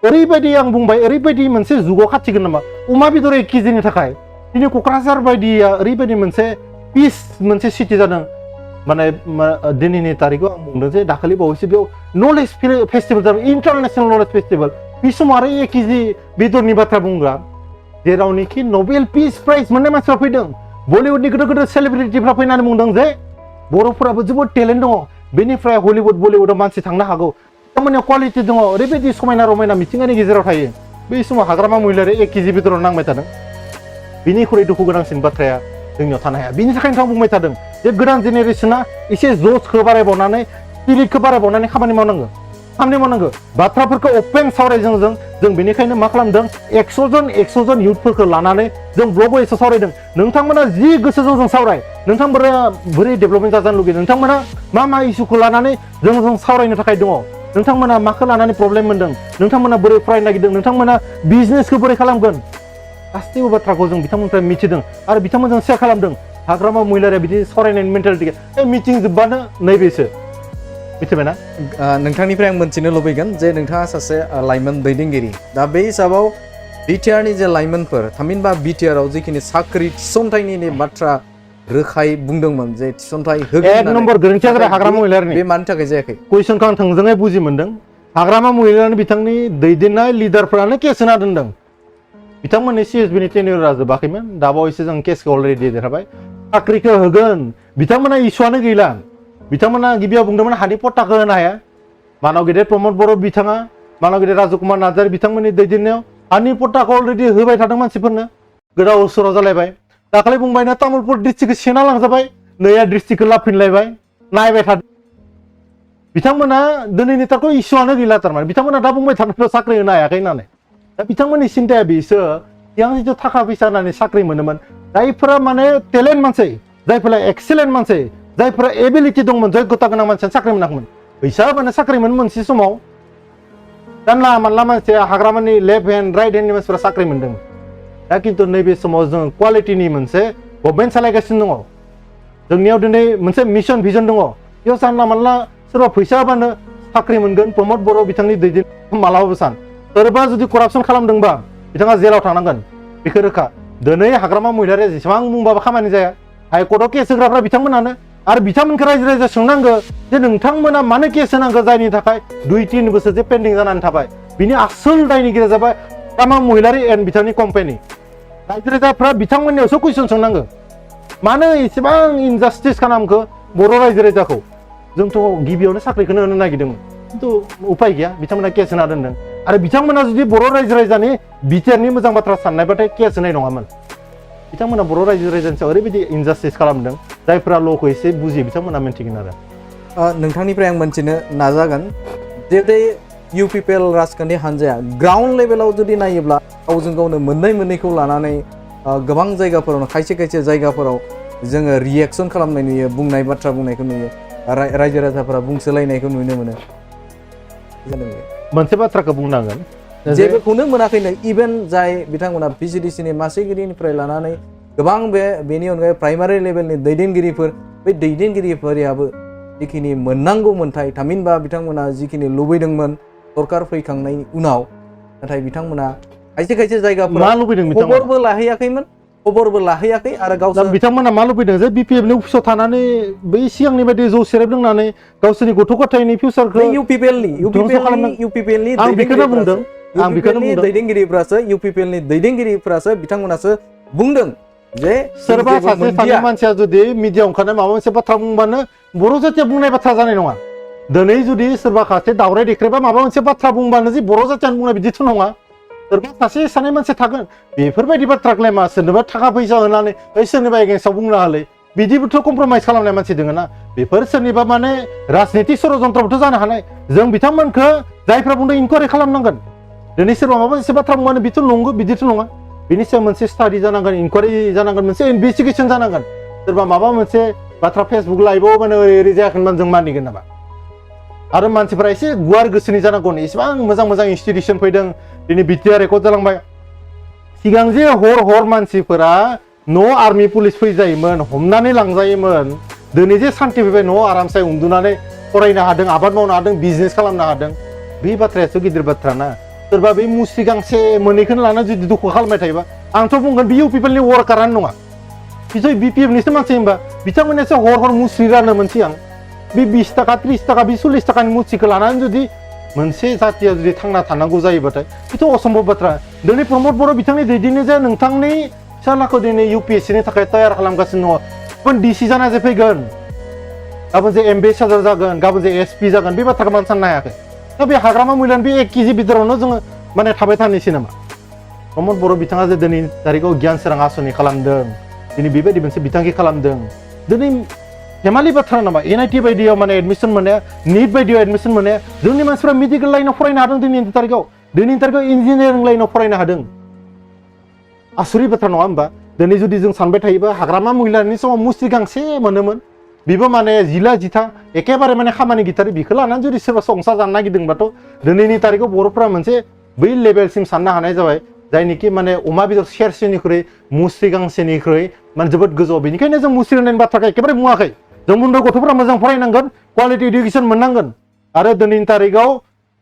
ओरैबायदि आं बुंबाय ओरैबायदि मोनसे जुगाव खाथिगोन नामा अमा बेदर 1 केजिनि थाखाय दिनै क'क्राझार बायदिया ओरैबायदि मोनसे पिस मोनसे सिटि जादों माने दिनैनि तारिखाव आं बुंदों जे दाखालि बावैसो बेयाव नलेज फेस्टिभेल जादों इन्टारनेसनेल नलेज फेस्टिभेल बे समाव आरो 1 केजि बेदरनि बाथ्रा बुंग्रा जेरावनोखि नबेल पिस प्राइज मोननाय मानसिफ्रा फैदों बलिउडनि गोदो गोदो सेलिब्रिटिफ्रा फैनानै बुंदों जे बर'फोराबो जोबोद टेलेन्ट दङ बेनिफ्राय हलिउड बलिउडआव मानसि थांनो हागौ बिथांमोननियाव क्वालिटि दङ ओरैबायदि समायना रमायना मिथिंगानि गेजेराव थायो बै समाव हाग्रामा महिलारि 1 केजि बेदराव नांबाय थादों बिनिख्रुइ दुखु गोनांसिन बाथ्राया जोंनियाव थानो हाया बिनि थाखायनो आं बुंबाय थादों जे गोदान जेनेरेसना एसे जसखौ बारायबावनानै स्पिरिटखौ बारायबावनानै खामानि मावनांगौ बाथ्राफोरखौ अपेन सावरायजों जों बेनिखायनो मा खालामदों 100 जन इयुथफोरखौ लानानै जों ब्लगआव एसे सावरायदों नोंथांमोना जि गोसोजों जों सावराय नोंथांमोना बोरै डेभेलपमेन्ट जाजानो लुगैयो नोंथांमोना मा इसुखौ लानानै जों सावरायनो थाखाय दङ नोंथांमोना माखौ लानानै प्रब्लेम मोनदों नोंथांमोना बोरै फरायनो नागिरदों नोंथांमोना बिजनेसखौ बोरै खालामगोन गासैबो बाथ्राखौ जों बिथांमोननिफ्राय मिथिदों आरो बिथांमोनजों शेयार खालामदों हाग्रामा महिलारिया बिदि सावरायनायनि मेन्टेलिटि मिटिं जोब्बानो नैबेसो मिथिबायना नोंथांनिफ्राय आं मोनथिनो लुबैगोन जे नोंथाङा सासे लाइमोन दैदेनगिरि दा बे हिसाबाव बिटिआरनि जे लाइमोनफोर थामहिनबा बिटिआरआव जिखिनि साख्रि थिसनथाइनि बाथ्रा रोखायै बुंदोंमोन जे थिसनथाइ होगोन एक नम्बर गोरोन्थिया जाबाय हाग्रामा महिलारिनि बे मानि थाखाय जायाखै कुइसनखौ आं थोंजोङै बुजि मोनदों हाग्रामा महिलारिनि बिथांनि दैदेननाय लिडारफोरानो केस होना दोनदों बिथांमोननि सिएसबिनि टेनियरा जोबाखैमोन दाबावैसो जों केसखौ अलरेडि देरहाबाय साख्रिखौ होगोन बिथांमोना इसुआनो गैला बिथांमोना गिबियाव बुंदोंमोन हानि पट्टाखौ होनो हाया मानव गेदेर प्रमद बर' बिथाङा मानव गेदेर राजु कुमार नार्जारि बिथांमोननि दैदेननायाव हानि पट्टाखौ अलरेडि होबाय थादों मानसिफोरनो गोदाव सोराव जालायबाय दाखालि बुंबायना तामुलपुर डिस्ट्रिक्टखौ सेना लांजाबाय नैया डिस्ट्रिक्टखौ लाफिनलायबाय नायबाय थादों बिथांमोना दिनैनि थाखाय इसुआनो गैला थारमाने बिथांमोना दा बुंबाय थादों साख्रि होनो हायाखै होननानै दा बिथांमोननि सिन्थाया बेसो सिगां जिथु थाखा फैसा होनानै साख्रि मोनोमोन जायफोरा माने टेलेन्ट मानसि जायफोरा एक्सेलेन्ट मानसि जायफोरा एबिलिटि दंमोन जयगता गोनां मानसिया साख्रि मोनाखैमोन फैसा होबानो साख्रि मोनो मोनसे समाव जानला मानला मानसिया हाग्रामानि लेफ्ट हेन्ड राइट हेन्डनि मानसिफोरा साख्रि मोनदों दा खिन्थु नैबे समाव जों क्वालिटिनि मोनसे गभर्नमेन्ट सालायगासिनो दङ जोंनियाव दिनै मोनसे मिशन भिजन दङ बेयाव जानला मानला सोरबा फैसा होबानो साख्रि मोनगोन प्रमद बर' बिथांनि दैदेन मालाबाबो सान सोरबा जुदि करापसन खालामदोंबा बिथाङा जेलाव थांनांगोन बेखौ रोखा दिनै हाग्रामा महिलारिया जेसेबां बुंबाबो खामानि जाया हाइकर्टआव केस होग्राफ्रा बिथांमोनानो आरो बिथांमोनखौ रायजो राजा सोंनांगौ जे नोंथांमोना मानो केस होनांगौ जायनि थाखाय 2-3 बोसोर जे पेन्डिं जानानै थाबाय बिनि आसोल दायनिगिरिया जाबाय हाग्रामा महिलारि एन्ड बिथांनि कम्पानि रायजो राजाफ्रा बिथांमोननियावसो कुइसन सोंनांगौ मानो एसेबां इनजास्टिस खालामखो बर' रायजो राजाखौ जोंथ' गिबियावनो साख्रिखौनो होनो नागिरदोंमोन खिन्थु उपाय गैया बिथांमोना केस होना दोनदों आरो बिथांमोना जुदि बर' रायजो राजानि बिटिआरनि मोजां बाथ्रा साननायबाथाय केस होनाय नङामोन बिथांमोना बर' रायजो राजानि सायाव ओरैबायदि इनजास्टिस खालामदों जायफोरा ल'खौ एसे बुजियो बिथांमोना मिन्थिगोन आरो नोंथांनिफ्राय आं मोनथिनो नाजागोन जे UPPL राजखान्थि हान्जाया ग्राउन्ड लेभेलाव जुदि नायोब्ला गावजों गावनो मोननैखौ लानानै गोबां जायगाफोरावनो खायसे जायगाफोराव जोङो रिएक्सन खालामनाय नुयो बुंनाय बाथ्रा बुंनायखौ नुयो रायजो राजाफोरा बुंसोलायनायखौ नुनो मोनो मोनसे बाथ्राखौ बुंनांगोन जेबोखौनो मोनाखैनो इभेन जाय बिथांमोना VCDCनि मासिगिरिनिफ्राय लानानै गोबां बेनि अनगायै प्राइमारि लेभेलनि दैदेनगिरिफोर बे दैदेनगिरिफोराबो जिखिनि मोननांगौ मोन्थाय थामहिनबा बिथांमोना जिखिनि लुबैदोंमोन सरकार फैखांनायनि उनाव नाथाय बिथांमोना खायसे जायगाफोराव खबरबो लाहैयाखै आरो गावसोर बिथांमोना मा लुबैदों जे BPFनि अफिसाव थानानै बै सिगांनि बायदि जौ सेरेब लोंनानै गावसोरनि गथ' गथायनि फिउचारखौ UPPLनि दैदेनगिरिफ्रासो बिथांमोनासो बुंदों जे सोरबा सासे सानै मानसिया जुदि मिडियायाव ओंखारनाय माबा मोनसे बाथ्रा बुंबानो बर' जातिया बुंनाय बाथ्रा जानाय नङा दिनै जुदि सोरबा सासे दावराय देख्रेबा माबा मोनसे बाथ्रा बुंबानो जे बर' जातियानो बुंनाय बिदिथ' नङा सोरबा सासे सानै मानसि थागोन बेफोरबायदि बाथ्राखौलाय मा सोरनोबा थाखा फैसा होनानै सोरनिबा एगेन्स्टआव बुंनो हालै बिदिबोथ' कमप्रमाइस खालामनाय मानसि दङ ना बेफोर सोरनिबा माने राजनितिक षड़यन्त्रबोथ' जानो हानाय जों बिथांमोनखौ जायफ्रा बुंदों इनकुवारि खालामनांगोन दिनै सोरबा माबा मोनसे बाथ्रा बुंबानो बिथ' नंगौ बिदिथ' नङा बिनि सायाव मोनसे स्टाडि जानांगोन इनकुवारि जानांगोन मोनसे इनभेस्टिगेसन जानांगोन सोरबा माबा मोनसे बाथ्रा फेसबुक लाइभआव माने ओरै जायाखैमोन जों मानिगोन नामा आरो मानसिफोरा एसे गुवार गोसोनि जानांगौ एसेबां मोजां इनस्टिटिउसन फैदों दिनै BTR रेकर्ड जालांबाय सिगां जे हर मानसिफोरा न' आर्मि पुलिस फैजायोमोन हमनानै लांजायोमोन दिनै जे सान्थि फैबाय न'आव आरामसे उन्दुनानै फरायनो हादों आबाद मावनो हादों बिजनेस खालामनो हादों बे बाथ्रायासो गिदिर बाथ्रा ना सोरबा बे मुस्रि गांसे मोनैखौनो लानानै जुदि दुखु खालामबाय थायोबा आंथ' बुंगोन बे UPPLनि वार्कारानो नङा बिसोर BPFनिसो मानसि होनबा बिथांमोनासो हर मुस्रि रानो मोनसे आं बे 20 थाखा 30 थाखा 40 थाखानि मुस्रिखौ लानानै जुदि मोनसे जातिया जुदि थांना थानांगौ जायोबाथाय बेथ' असम्भब बाथ्रा दिनै प्रमद बर' बिथांनि दैदेननो जे नोंथांनि फिसालाखौ दिनै UPSCनि थाखाय तयार खालामगासिनो दङ गाबोन DC जाना जे फैगोन गाबोन जे एम्बेसाडर जागोन गाबोन जे SP जागोन बे बाथ्राखौ मानो साननो हायाखै दा बे हाग्रामा मैलानि बे 1 केजि बिथोरावनो जोङो माने थाबाय थानोसै नामा प्रमद बर' बिथाङा जे दिनै तारिखआव गियान सोरां आसनि खालामदों दिनै बेबायदि मोनसे बिथांखि खालामदों दिनै धेमालि बाथ्रा नामा NIT बायदियाव माने एडमिसन मोननाया NEET बायदियाव एडमिसन मोननाया जोंनि मानसिफ्रा मेडिकेल लाइनाव फरायनो हादों दिनैनि तारिखआव इन्जिनियारिं लाइनाव फरायनो हादों आसुरित बाथ्रा नङा होमबा दिनै जुदि जों सानबाय थायोबा हाग्रामा महिलानि समाव मुस्रि गांसे मोनोमोन बेबो माने जिला जिथा एखेबारे माने खामानि गैथारै बेखौ लानानै जुदि सोरबा संसार जानो नागिरदोंबाथ' दिनैनि तारिखआव बर'फ्रा मोनसे बै लेभेलसिम साननो हानाय जाबाय जायनिखि माने अमा बेदर सेरसेनिख्रुइ मुस्रि गांसेनिख्रुइ माने जोबोद गोजौ बेनिखायनो जों मुस्रि होननायनि बाथ्राखौ एखेबारे बुङाखै जों बुंदों गथ'फोरा मोजां फरायनांगोन क्वालिटि इडुकेसन मोननांगोन आरो दिनैनि तारिखआव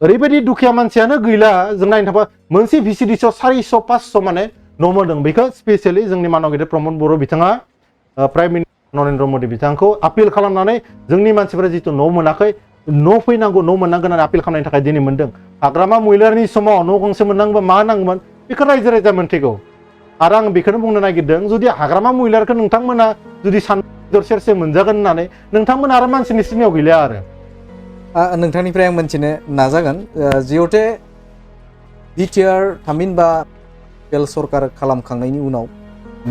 ओरैबायदि दुखिया मानसियानो गैला जों नायनो थांबा मोनसे VCDCआव 400 500 माने न' मोनदों बेखौ स्पेसियेलि जोंनि मानव गेदेर प्रमद बर' बिथाङा प्राइम मिनिस्टार नरेन्द्र मदि बिथांखौ आपिल खालामनानै जोंनि मानसिफोरा जिथु न' मोनाखै न' फैनांगौ न' मोननांगोन होननानै आपिल खालामनायनि थाखाय दिनै मोनदों हाग्रामा महिलारिनि समाव न' गंसे मोननांगौबा मा नांगौमोन बेखौ रायजो राजा मोनथिगौ आरो आं बेखौनो बुंनो नागिरदों जुदि हाग्रामा महिलारखौ नोंथांमोना जुदि बेदर सेरसे मोनजागोन होननानै नोंथांमोना आरो मानसिनि सिनियाव गैलिया आरो नोंथांनिफ्राय आं मोनथिनो नाजागोन जिहेतु BTR थामहिनबा सरकार खालामखांनायनि उनाव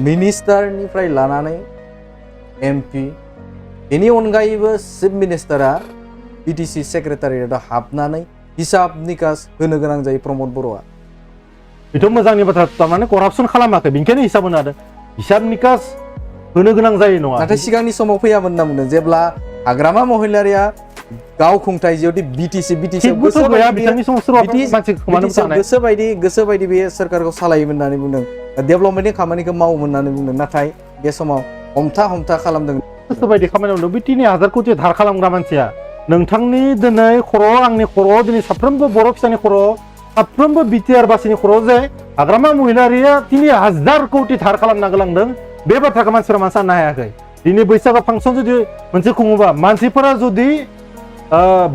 मिनिस्टारनिफ्राय लानानै MP बेनि अनगायैबो चिफ मिनिस्टारा BTC सेक्रेटारियेटआव हाबनानै हिसाब निकास होनो गोनां जायो प्रमद बर'आ बेथ' मोजांनि बाथ्रा थारमाने करापसन खालामाखै बेनिखायनो हिसाब होनो हादों हिसाब निकास होनो गोनां जायो नङा नाथाय सिगांनि समाव फैयामोन होनना बुंदों जेब्ला हाग्रामा महिलारिया गाव खुंथाय जिहेतु BTC गोसोबायदि बे सोरखारखौ सालायोमोन होननानै बुंदों डेभेलपमेन्टनि खामानिखौ मावोमोन होननानै बुंदों नाथाय बे समाव हमथा खालामदों गोसोबायदि खामानि मावदों बे 3000 कोटि धार खालामग्रा मानसिया नोंथांनि दिनै खर'आव आंनि खर'आव दिनै साफ्रोमबो बर' फिसानि खर'आव साफ्रोमबो BTR बासिनि खर'आव जे हाग्रामा महिलारिया 3000 कोटि धार खालामना गालांदों बे बाथ्राखौ मानसिफोरा मानो साननो हायाखै दिनै बैसागो फांसन जुदि मोनसे खुङोबा मानसिफोरा जुदि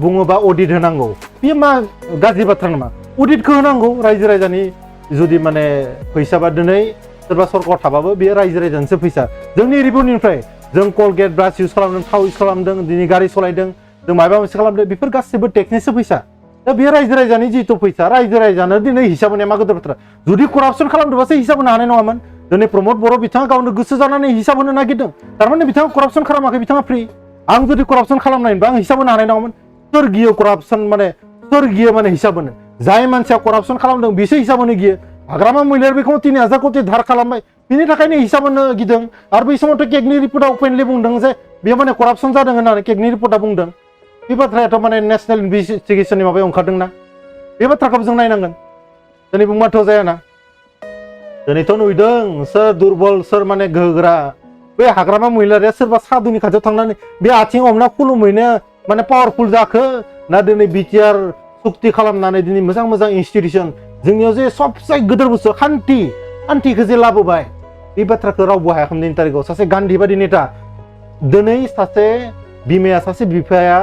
बुङोबा अडिट होनांगौ बे मा गाज्रि बाथ्रा नामा अडिटखौ होनांगौ रायजो राजानि जुदि माने फैसाबा दिनै सोरबा सरकार थाबाबो बे रायजो राजानिसो फैसा जोंनि रिभिनिउनिफ्राय जों कलगेट ब्रास इउज खालामदों थाव इउज खालामदों दिनै गारि सालायदों जों माबा मोनसे खालामदों बेफोर गासैबो टेक्सनिसो फैसा दा बे रायजो राजानि जिहेतु फैसा रायजो राजानो दिनै हिसाब होनाया मा गोदोर बाथ्रा जुदि करापसन खालामदोंबासो हिसाब होनो हानाय नङामोन दिनै प्रमद बर' बिथाङा गावनो गोसो जानानै हिसाब होनो नागिरदों थारमाने बिथाङा करापसन खालामाखै बिथाङा फ्रि आं जुदि करापसन खालामनायबा आं हिसाब होनो हानाय नङामोन सोर गियो करापसन माने सोर गियो माने हिसाब होनो जाय मानसिया करापसन खालामदों बिसो हिसाब होनो गियो हाग्रामा महिलाया बेखौ 3000 कोटि धार खालामबाय बिनि थाखायनो हिसाब होनो गिदों आरो बै समावथ' केगनि रिपर्टआ अपेनलि बुंदों जे बेयो माने करापसन जादों होननानै केगनि रिपर्टआ बुंदों बे बाथ्रायाथ' माने नेशनेल इनभेस्टिगेशननि माबायाव ओंखारदोंना बे बाथ्राखौबो जों नायनांगोन दिनै बुंबाथ' जायाना दिनैथ' नुदों सोर दुरबल सोर माने गोहोगोरा बे हाग्रामा महिलारिया सोरबा साधुनि खाथियाव थांनानै बे आथिं हमना खुलुमहैनो माने पावारफुल जाखो ना दिनै बिटिआर सुक्ति खालामनानै दिनै मोजां मोजां इनस्टिटिउसन जोंनियाव जे सबसे गिदिर बुस्थु खान्थिखौ जे लाबोबाय बे बाथ्राखौ रावबो हायाखैमोन दिनै तारिखाव सासे गान्धी बादि नेता दिनै सासे बिमाया सासे बिफाया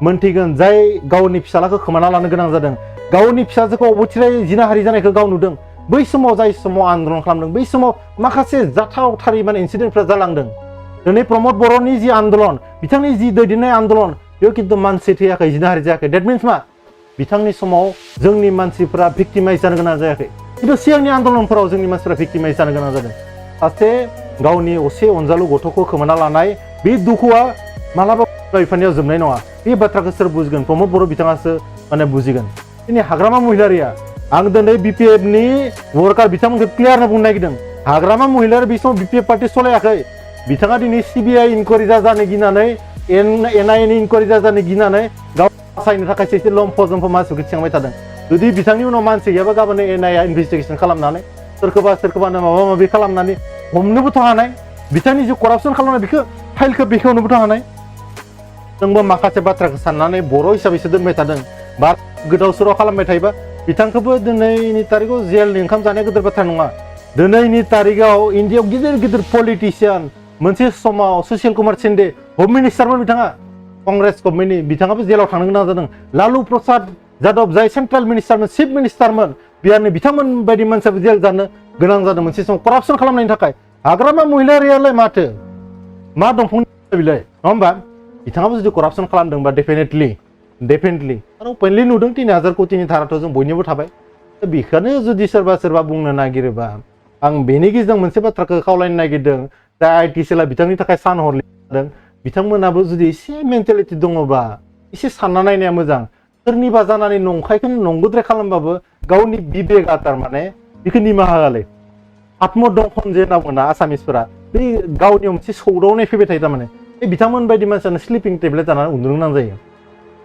मोनथिगोन जाय गावनि फिसालाखौ खोमाना लानो गोनां जादों गावनि फिसाजोखौ अबथिराय जिनाहारि जानायखौ गाव नुदों बै समाव जाय समाव आन्दलन खालामदों बै समाव माखासे जाथावथारि माने इनसिडेन्टफ्रा जालांदों दिनै प्रमद बर'नि जि आन्दलन बिथांनि जि दैदेननाय आन्दलन बेयाव खिन्थु मानसि थैयाखै जिनाहारि जायाखै डेट मिन्स मा बिथांनि समाव जोंनि मानसिफ्रा भिक्टिमाइज जानो गोनां जायाखै खिन्थु सिगांनि आन्दलनफोराव जोंनि मानसिफ्रा भिक्टिमाइज जानो गोनां जादों सासे गावनि असे अनजालु गथ'खौ खोमाना लानाय बे दुखुआ मालाबा बिफानियाव जोबनाय नङा बे बाथ्राखौ सोर बुजिगोन प्रमद बर' बिथाङासो माने बुजिगोन दिनै हाग्रामा महिलारिया आं दिनै बिपिएफनि वर्कार बिथांमोनखौ क्लियारनो बुंनो नागिरदों हाग्रामा महिलारि बे समाव बिपिएफ पार्टि सलायाखै बिथाङा दिनै सिबिआइ इनकुवारि जानो गिनानै एनआइएनि इनकुवारि जानो गिनानै गाव बासायनो थाखायसो एसे लम्फ जम्फ मानसिखौ थिखांबाय थादों जुदि बिथांनि उनाव मानसि गैयाबा गाबोन एनआइए इनभेस्टिगेसन खालामनानै सोरखौबानो माबा माबि खालामनानै हमनोबोथ' हानाय बिथांनि जे करापसन खालामनाय बेखौ फाइलखौ बेखेवनोबोथ' हानाय जोंबो माखासे बाथ्राखौ साननानै बर' हिसाबैसो दोनबाय थादों बा गोदाव सोराव खालामबाय थायोबा बिथांखौबो दिनैनि तारिखाव जेलनि ओंखाम जानाया गिदिर बाथ्रा नङा दिनैनि तारिखाव इन्डियायाव गिदिर गिदिर पलिटिसियान मोनसे समाव सुशील कुमार शिंदे हम मिनिस्टारमोन बिथाङा कंग्रेस गभर्नमेन्टनि बिथाङाबो जेलाव थांनो गोनां जादों लालु प्रसाद जादब जाय सेन्ट्रेल मिनिस्टारमोन चिफ मिनिस्टारमोन बियारनो बिथांमोन बायदि मानसियाबो जेल जानो गोनां जादों मोनसे समाव करापसन खालामनायनि थाखाय हाग्रामा महिलारियालाय माथो मा दंफांनि बिलाइ नङा होमबा बिथाङाबो जुदि करापसन खालामदोंबा डेफिनेटलि आरो अपेनलि नुदों 3000 कोटिनि धाराथ' जों बयनिबो थाबाय दा बेखौनो जुदि सोरबा बुंनो नागिरोबा आं बेनि गेजेरजों मोनसे बाथ्राखौ खावलायनो नागिरदों दा आइटि सेला बिथांनि थाखाय सान हर लिरदों बिथांमोनाबो जुदि एसे मेन्टेलिटि दङबा एसे सानना नायनाया मोजां सोरनिबा जानानै नंखायखौनो नंगौद्राय खालामबाबो गावनि बिबेगा थारमाने बेखौ निमाहा होआलै आत्मदंखन जे होनना बुङोना आसामिसफोरा बे गावनियाव मोनसे सौदावनाय फैबाय थायो थारमाने बे बिथांमोन बायदि मानसियानो स्लिपिं टेब्लेट जानानै उन्दुनो गोनां जायो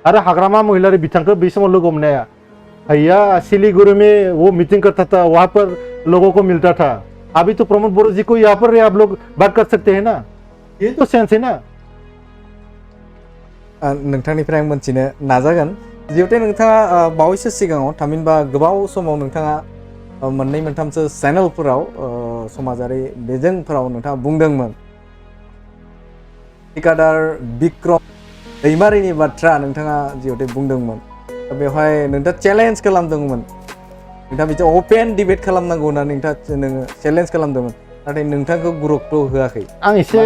आरो हाग्रामा महिलारि बिथांखौ बै समाव लोगो हमनाया भैया सिलीगुड़ी में वो मीटिंग करता था वहां पर लोगों को मिलता था अभी तो प्रमोद बोरो जी को यहाँ पर आप लोग बात कर सकते हैं ना ये तो सेंस है ना नोंथांनिफ्राय आं मोनथिनो नाजागोन जिहेतु नोंथाङा बावैसो सिगाङाव थामहिनबा गोबाव समाव नोंथाङा मोननै मोनथामसो चेनेलफोराव समाजारि बिजोंफोराव नोंथाङा बुंदोंमोन ठिकादार बिक्रम दैमारिनि बाथ्रा नोंथाङा जिहेतु बुंदोंमोन बेवहाय नोंथाङा चेलेन्ज खालामदोंमोन नोंथाङा बिदि अपेन डिबेट खालामनांगौ होननानै नोङो चेलेन्ज खालामदोंमोन नाथाय नोंथांखौ गुरुत्व होआखै आं एसे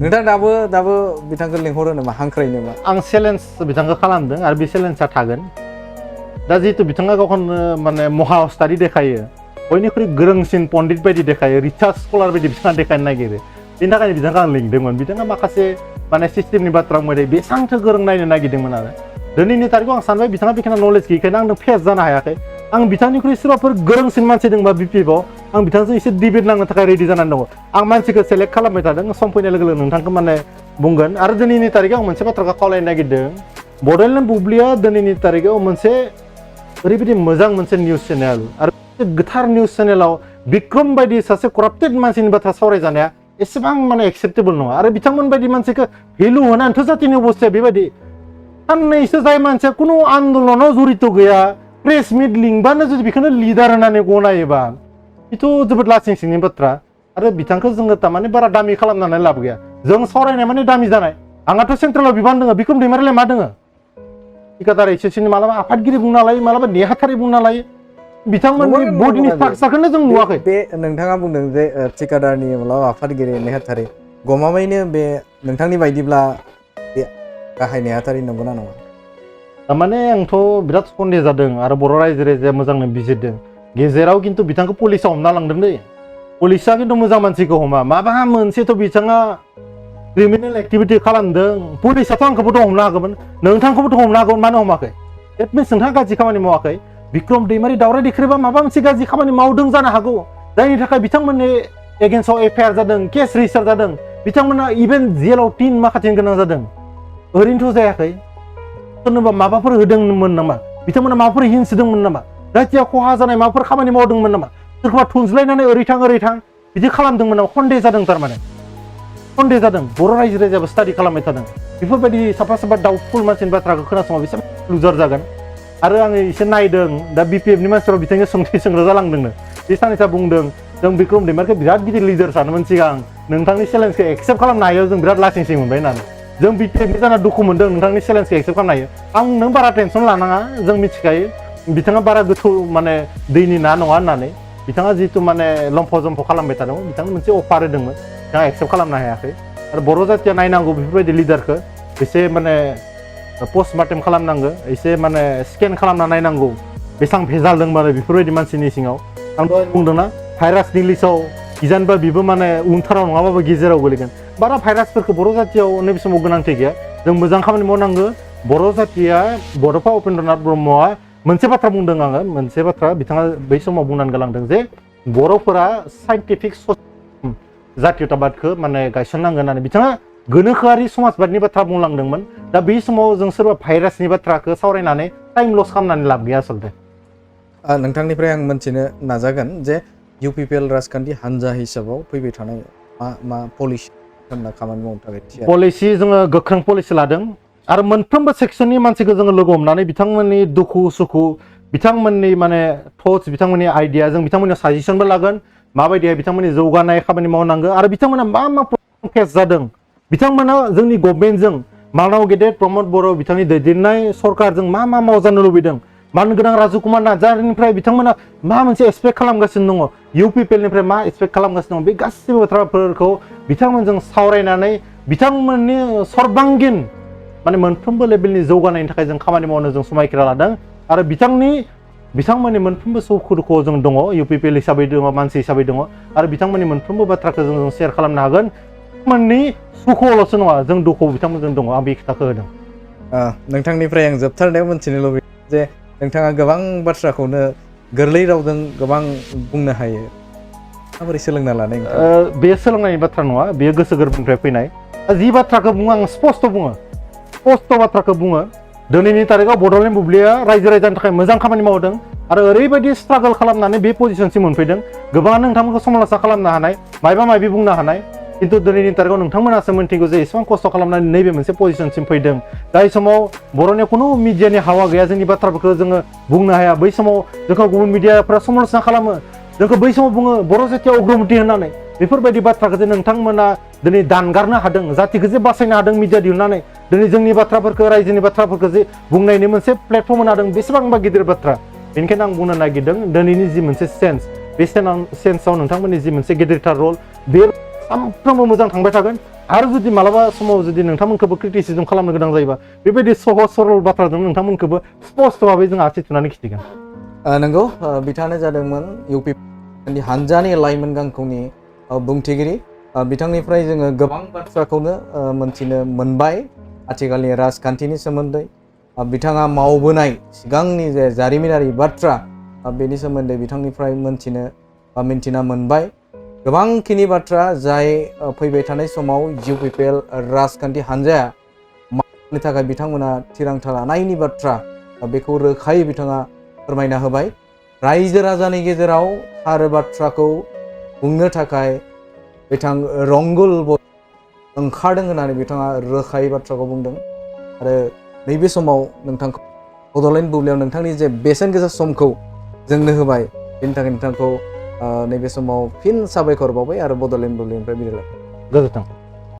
नोंथाङा दाबो बिथांखौ लिंहरो नामा हांख्रायनो नामा आं चेलेन्ज बिथांखौ खालामदों आरो बे चेलेन्जआ थागोन दा जिहेतु बिथाङा गावखौनो माने महा स्टाडि देखायो बयनिख्रुइ गोरोंसिन पण्डित बायदि देखायो रिसार्च स्कलार बायदि बिथाङा देखायनो नागिरो बेनि थाखायनो बिथांखौ आं लिंदोंमोन बिथाङा माखासे माने सिस्टेमनि बाथ्रा बुंबाय बेसेबांथो गोरों नायनो नागिरदोंमोन आरो दिनैनि तारिखाव आं सानबाय बिथाङा बेखिनि नलेज गैयैखायनो आंजों फेस जानो हायाखै आं बिथांनिख्रुइ सोरबाफोर गोरोंसिन मानसि दंबा बिपिएफआव आं बिथांजों एसे डिबेट लांनो थाखाय रेडि जानानै दङ आं मानसिखौ सेलेक्ट खालामबाय थादों सम फैनाय लोगो लोगो नोंथांखौ माने बुंगोन आरो दिनैनि तारिखाव आं मोनसे बाथ्राखौ खावलायनो नागिरदों बड'लेण्ड बुब्लिया दिनैनि तारिखाव मोनसे ओरैबायदि मोजां मोनसे निउस चेनेल आरो गोथार निउस चेनेलाव बिक्रम बायदि सासे कराप्टेड मानसिनि बाथ्रा सावरायजानाया एसेबां माने एक्सेप्टेबल नङा आरो बिथांमोन बायदि मानसिखौ भेलु होनानैथ' जातिनि अबस्थाया बेबायदि साननैसो जाय मानसिया खुनु आन्दलनाव जड़ित गैया प्रेस मिट लिंबानो जुदि बेखौनो लिडार होननानै गनायोबा बेथ' जोबोद लासिं सिंनि बाथ्रा आरो बिथांखौ जोङो थारमाने बारा दामि खालामनानै लाब गैया जों सावरायनाय माने दामि जानाय आंहाथ' सेन्ट्रेलाव बिबान दङ बिक्रम दैमारिलाय मा दङ ठिकादार एसोसिएसननि मालाबा आफादगिरि बुंना लायो मालाबा नेहाथारि बुंना लायो बिथांमोननि बडिनि स्ट्राक्चारखौनो जों नुवाखै बे नोंथाङा बुंदों जे ठिकादारनि मालाबा आफादगिरि नेहाथारि गमामायैनो बे नोंथांनि बायदिब्ला बे गाहाय नेहाथारि नंगौना नङा? थारमाने आंथ' बिराद सन्देह जादों आरो बर' रायजो राजाया मोजांनो बिजिरदों गेजेराव खिन्थु बिथांखौ पुलिसा हमना लांदों दै पुलिसा खिन्थु मोजां मानसिखौ हमा माबा मोनसेथ' बिथाङा क्रिमिनेल एक्टिभिटि खालामदों पुलिसाथ' आंखौबोथ' हमनो हागौमोन नोंथांखौबोथ' हमनो हागौमोन मानो हमाखै देट मिन्स नोंथाङा गाज्रि खामानि मावाखै बिक्रम दैमारि दावराय देख्रेबा माबा मोनसे गाज्रि खामानि मावदों जानो हागौ जायनि थाखाय बिथांमोननि एगेन्स्टआव एफआइआर जादों केस रेजिस्टार जादों बिथांमोना इभेन जेलाव 3 माह खाथिनो गोनां जादों ओरैनोथ' जायाखै सोरनोबा माबाफोर होदोंमोन नामा बिथांमोना माबाफोर हिंसिदोंमोन नामा जायखिया खहा जानाय माबाफोर खामानि मावदोंमोन नामा सोरखौबा थुनज्लायनानै ओरै थां बिदि खालामदोंमोन नामा सन्देह जादों थारमाने सन्देह जादों बर' रायजो राजायाबो स्टाडि खालामबाय थादों बेफोरबायदि साफा डाउटफुल मानसिनि बाथ्राखौ खोनासंबा बेसेबां लुजार जागोन आरो आङो एसे नायदों दा बिपिएफनि मानसिफोरा बिथांनि सोंग्रा जालांदोंनो बे सानैसा बुंदों जों बिक्रम दैमारिखौ बिराद गिदिर लिडार सानोमोन सिगां नोंथांनि चेलेन्जखौ एक्सेप्ट खालामनो हायो जों बिराद लासिंसिं मोनबाय होननानै जों बिपिएफनि जाना दुखु मोनदों नोंथांनि चेलेन्जखौ एक्सेप्ट खालामनो हायो आं नों बारा टेनसन लानाङा जों मिथिखायो बिथाङा बारा गोथौ माने दैनि ना नङा होननानै बिथाङा जितु माने लम्फ जम्फ खालामबाय थादोंमोन बिथाङा मोनसे अफार होदोंमोन बिथाङा एक्सेप्ट खालामनो हायाखै आरो बर' जातिया नायनांगौ बेफोरबायदि लिडारखौ एसे माने पस्टमार्टेम खालामनांगौ एसे माने स्केन खालामना नायनांगौ बेसेबां भेजाल दं माने बेफोरबायदि मानसिनि सिङाव आं दहाय बुंदोंना भाइरासनि लिस्टआव इजानबा बिबो माने उनथाराव नङाबाबो गेजेराव गोलैगोन बारा भाइरासफोरखौ बर' जातियाव नैबे समाव गोनांथि गैया जों मोजां खामानि मावनांगौ बर' जातिया बड'फा उपेन्द्रनाथ ब्रह्मआ मोनसे बाथ्रा बुंदों आङो मोनसे बाथ्रा बिथाङा बै समाव बुंनानै गालांदों जे बर'फोरा साइन्टिफिक जातीयताबादखौ माने गायसननांगोन होननानै बिथाङा गोनोखोआरि समाजबादनि बाथ्रा बुंलांदोंमोन दा बै समाव जों सोरबा भाइरासनि बाथ्राखौ सावरायनानै टाइम लस खालामनानै लाब गैया आसलते नोंथांनिफ्राय आं मोनथिनो नाजागोन जे इउपिपिएल राजखान्थि हान्जा हिसाबाव फैबाय थानाय मा पलिसि होनना खामानि मावनो थाखाय थियारि पलिसि जोङो गोख्रों पलिसि लादों आरो मोनफ्रोमबो सेक्सननि मानसिखौ जोङो लोगो हमनानै बिथांमोननि दुखु सुखु बिथांमोननि माने थट्स बिथांमोननि आइडिया जों बिथांमोननि साजेसनबो लागोन माबायदिहाय बिथांमोननि जौगानाय खामानि मावनांगौ आरो बिथांमोना मा केस जादों बिथांमोना जोंनि गभर्नमेन्टजों मानाव गेदेर प्रमद बर' बिथांनि दैदेननाय सरकारजों मा मावजानो लुबैदों मान गोनां राजकुमार नार्जारिनिफ्राय बिथांमोना मा मोनसे एक्सपेक्ट खालामगासिनो दङ इउपिपिएलनिफ्राय मा एक्सपेक्ट खालामगासिनो दङ बे गासैबो बाथ्राफोरखौ बिथांमोनजों सावरायनानै बिथांमोननि सर्बांगिन माने मोनफ्रोमबो लेभेलनि जौगानायनि थाखाय जों खामानि मावनो जों समायखिरा लादों आरो बिथांमोननि मोनफ्रोमबो सुखु दुखुआव जों दङ इउपिपिएल हिसाबै दङ मानसि हिसाबै दङ आरो बिथांमोननि मोनफ्रोमबो बाथ्राखौ जों शेयार खालामनो हागोन बिथांमोननि सुखुआवल'सो नङा जों दुखुआव बिथांमोनजों दङ आं बे खोथाखौ होदों नोंथांनिफ्राय आं जोबथारनायाव मोनथिनो लुबैयो जे नोंथाङा गोबां बाथ्राखौनो गोरलै रावजों गोबां बुंनो हायो माबोरै सोलोंना लानाय बे सोलोंनायनि बाथ्रा नङा बेयो गोसो गोरबोनिफ्राय फैनाय जि बाथ्राखौ बुङो आं स्पष्ट बाथ्राखौ बुङो दिनैनि तारिखाव बड'लेण्ड बुब्लिया रायजो राजानि थाखाय मोजां खामानि मावदों आरो ओरैबायदि स्ट्रागल खालामनानै बे पजिशनसिम मोनफैदों गोबाङानो नोंथांमोनखौ समालोचना खालामनो हानाय मायबा बुंनो हानाय खिन्थु दिनैनि तारिखाव नोंथांमोनासो मोनथिगौ जे एसेबां खस्थ' खालामनानै नैबे मोनसे पजिशनसिम फैदों जाय समाव बर'नि खुनु मिडियानि हावा गैया जोंनि बाथ्राफोरखौ जोङो बुंनो हाया बै समाव जोंखौ गुबुन मिडियाफोरा समालोचना खालामो जोंखौ बै समाव बुङो बर' जातिया अग्रगति होननानै बेफोरबायदि बाथ्राखौ जे नोंथांमोना दिनै दानगारनो हादों जातिखौ जे बासायनो हादों मिडिया दिहुननानै दिनै जोंनि बाथ्राफोरखौ रायजोनि बाथ्राफोरखौ जे बुंनायनि मोनसे प्लेटफर्म होनो हादों बेसेबांबा गिदिर बाथ्रा बेनिखायनो आं बुंनो नागिरदों दिनैनि जि मोनसे सेन्स बे सेन्सआव नोंथांमोननि जि मोनसे गेदेरथार रल बे सानफ्रोमबो मोजां थांबाय थागोन आरो जुदि मालाबा समाव जुदि नोंथांमोनखौबो क्रिटिसिजम खालामनो गोनां जायोबा बेबायदि सहज सरल बाथ्राजों नोंथांमोनखौबो स्पष्ट भाबै जों आसि थुनानै खिथिगोन नंगौ बिथाङानो जादोंमोन इउपिपिएलनि हानजानि लाइमोन गांखौनि बुंथिगिरि बिथांनिफ्राय जोङो गोबां बाथ्राखौनो मोनथिनो मोनबाय आथिखालनि राजखान्थिनि सोमोन्दै बिथाङा मावबोनाय सिगांनि जे जारिमिनारि बाथ्रा बेनि सोमोन्दै बिथांनिफ्राय मिन्थिना मोनबाय गोबांखिनि बाथ्रा जाय फैबाय थानाय समाव इउपिपिएल राजखान्थि हानजाया मावनो थाखाय बिथांमोना थिरांथा लानायनि बाथ्रा बेखौ रोखायै बिथाङा फोरमायना होबाय रायजो राजानि गेजेराव थार बाथ्राखौ बुंनो थाखाय बिथां रंगुल ओंखारदों होननानै बिथाङा रोखायै बाथ्राखौ बुंदों आरो नैबे समाव नोंथांखौ बड'लेण्ड बुब्लियाव नोंथांनि जे बेसेन गोसा समखौ जोंनो होबाय बेनि थाखाय नोंथांखौ नैबे समाव फिन साबायखर बावबाय आरो बड'लेण्ड बुब्लिनिफ्राय बिदाय लाबाय गोजोन्थों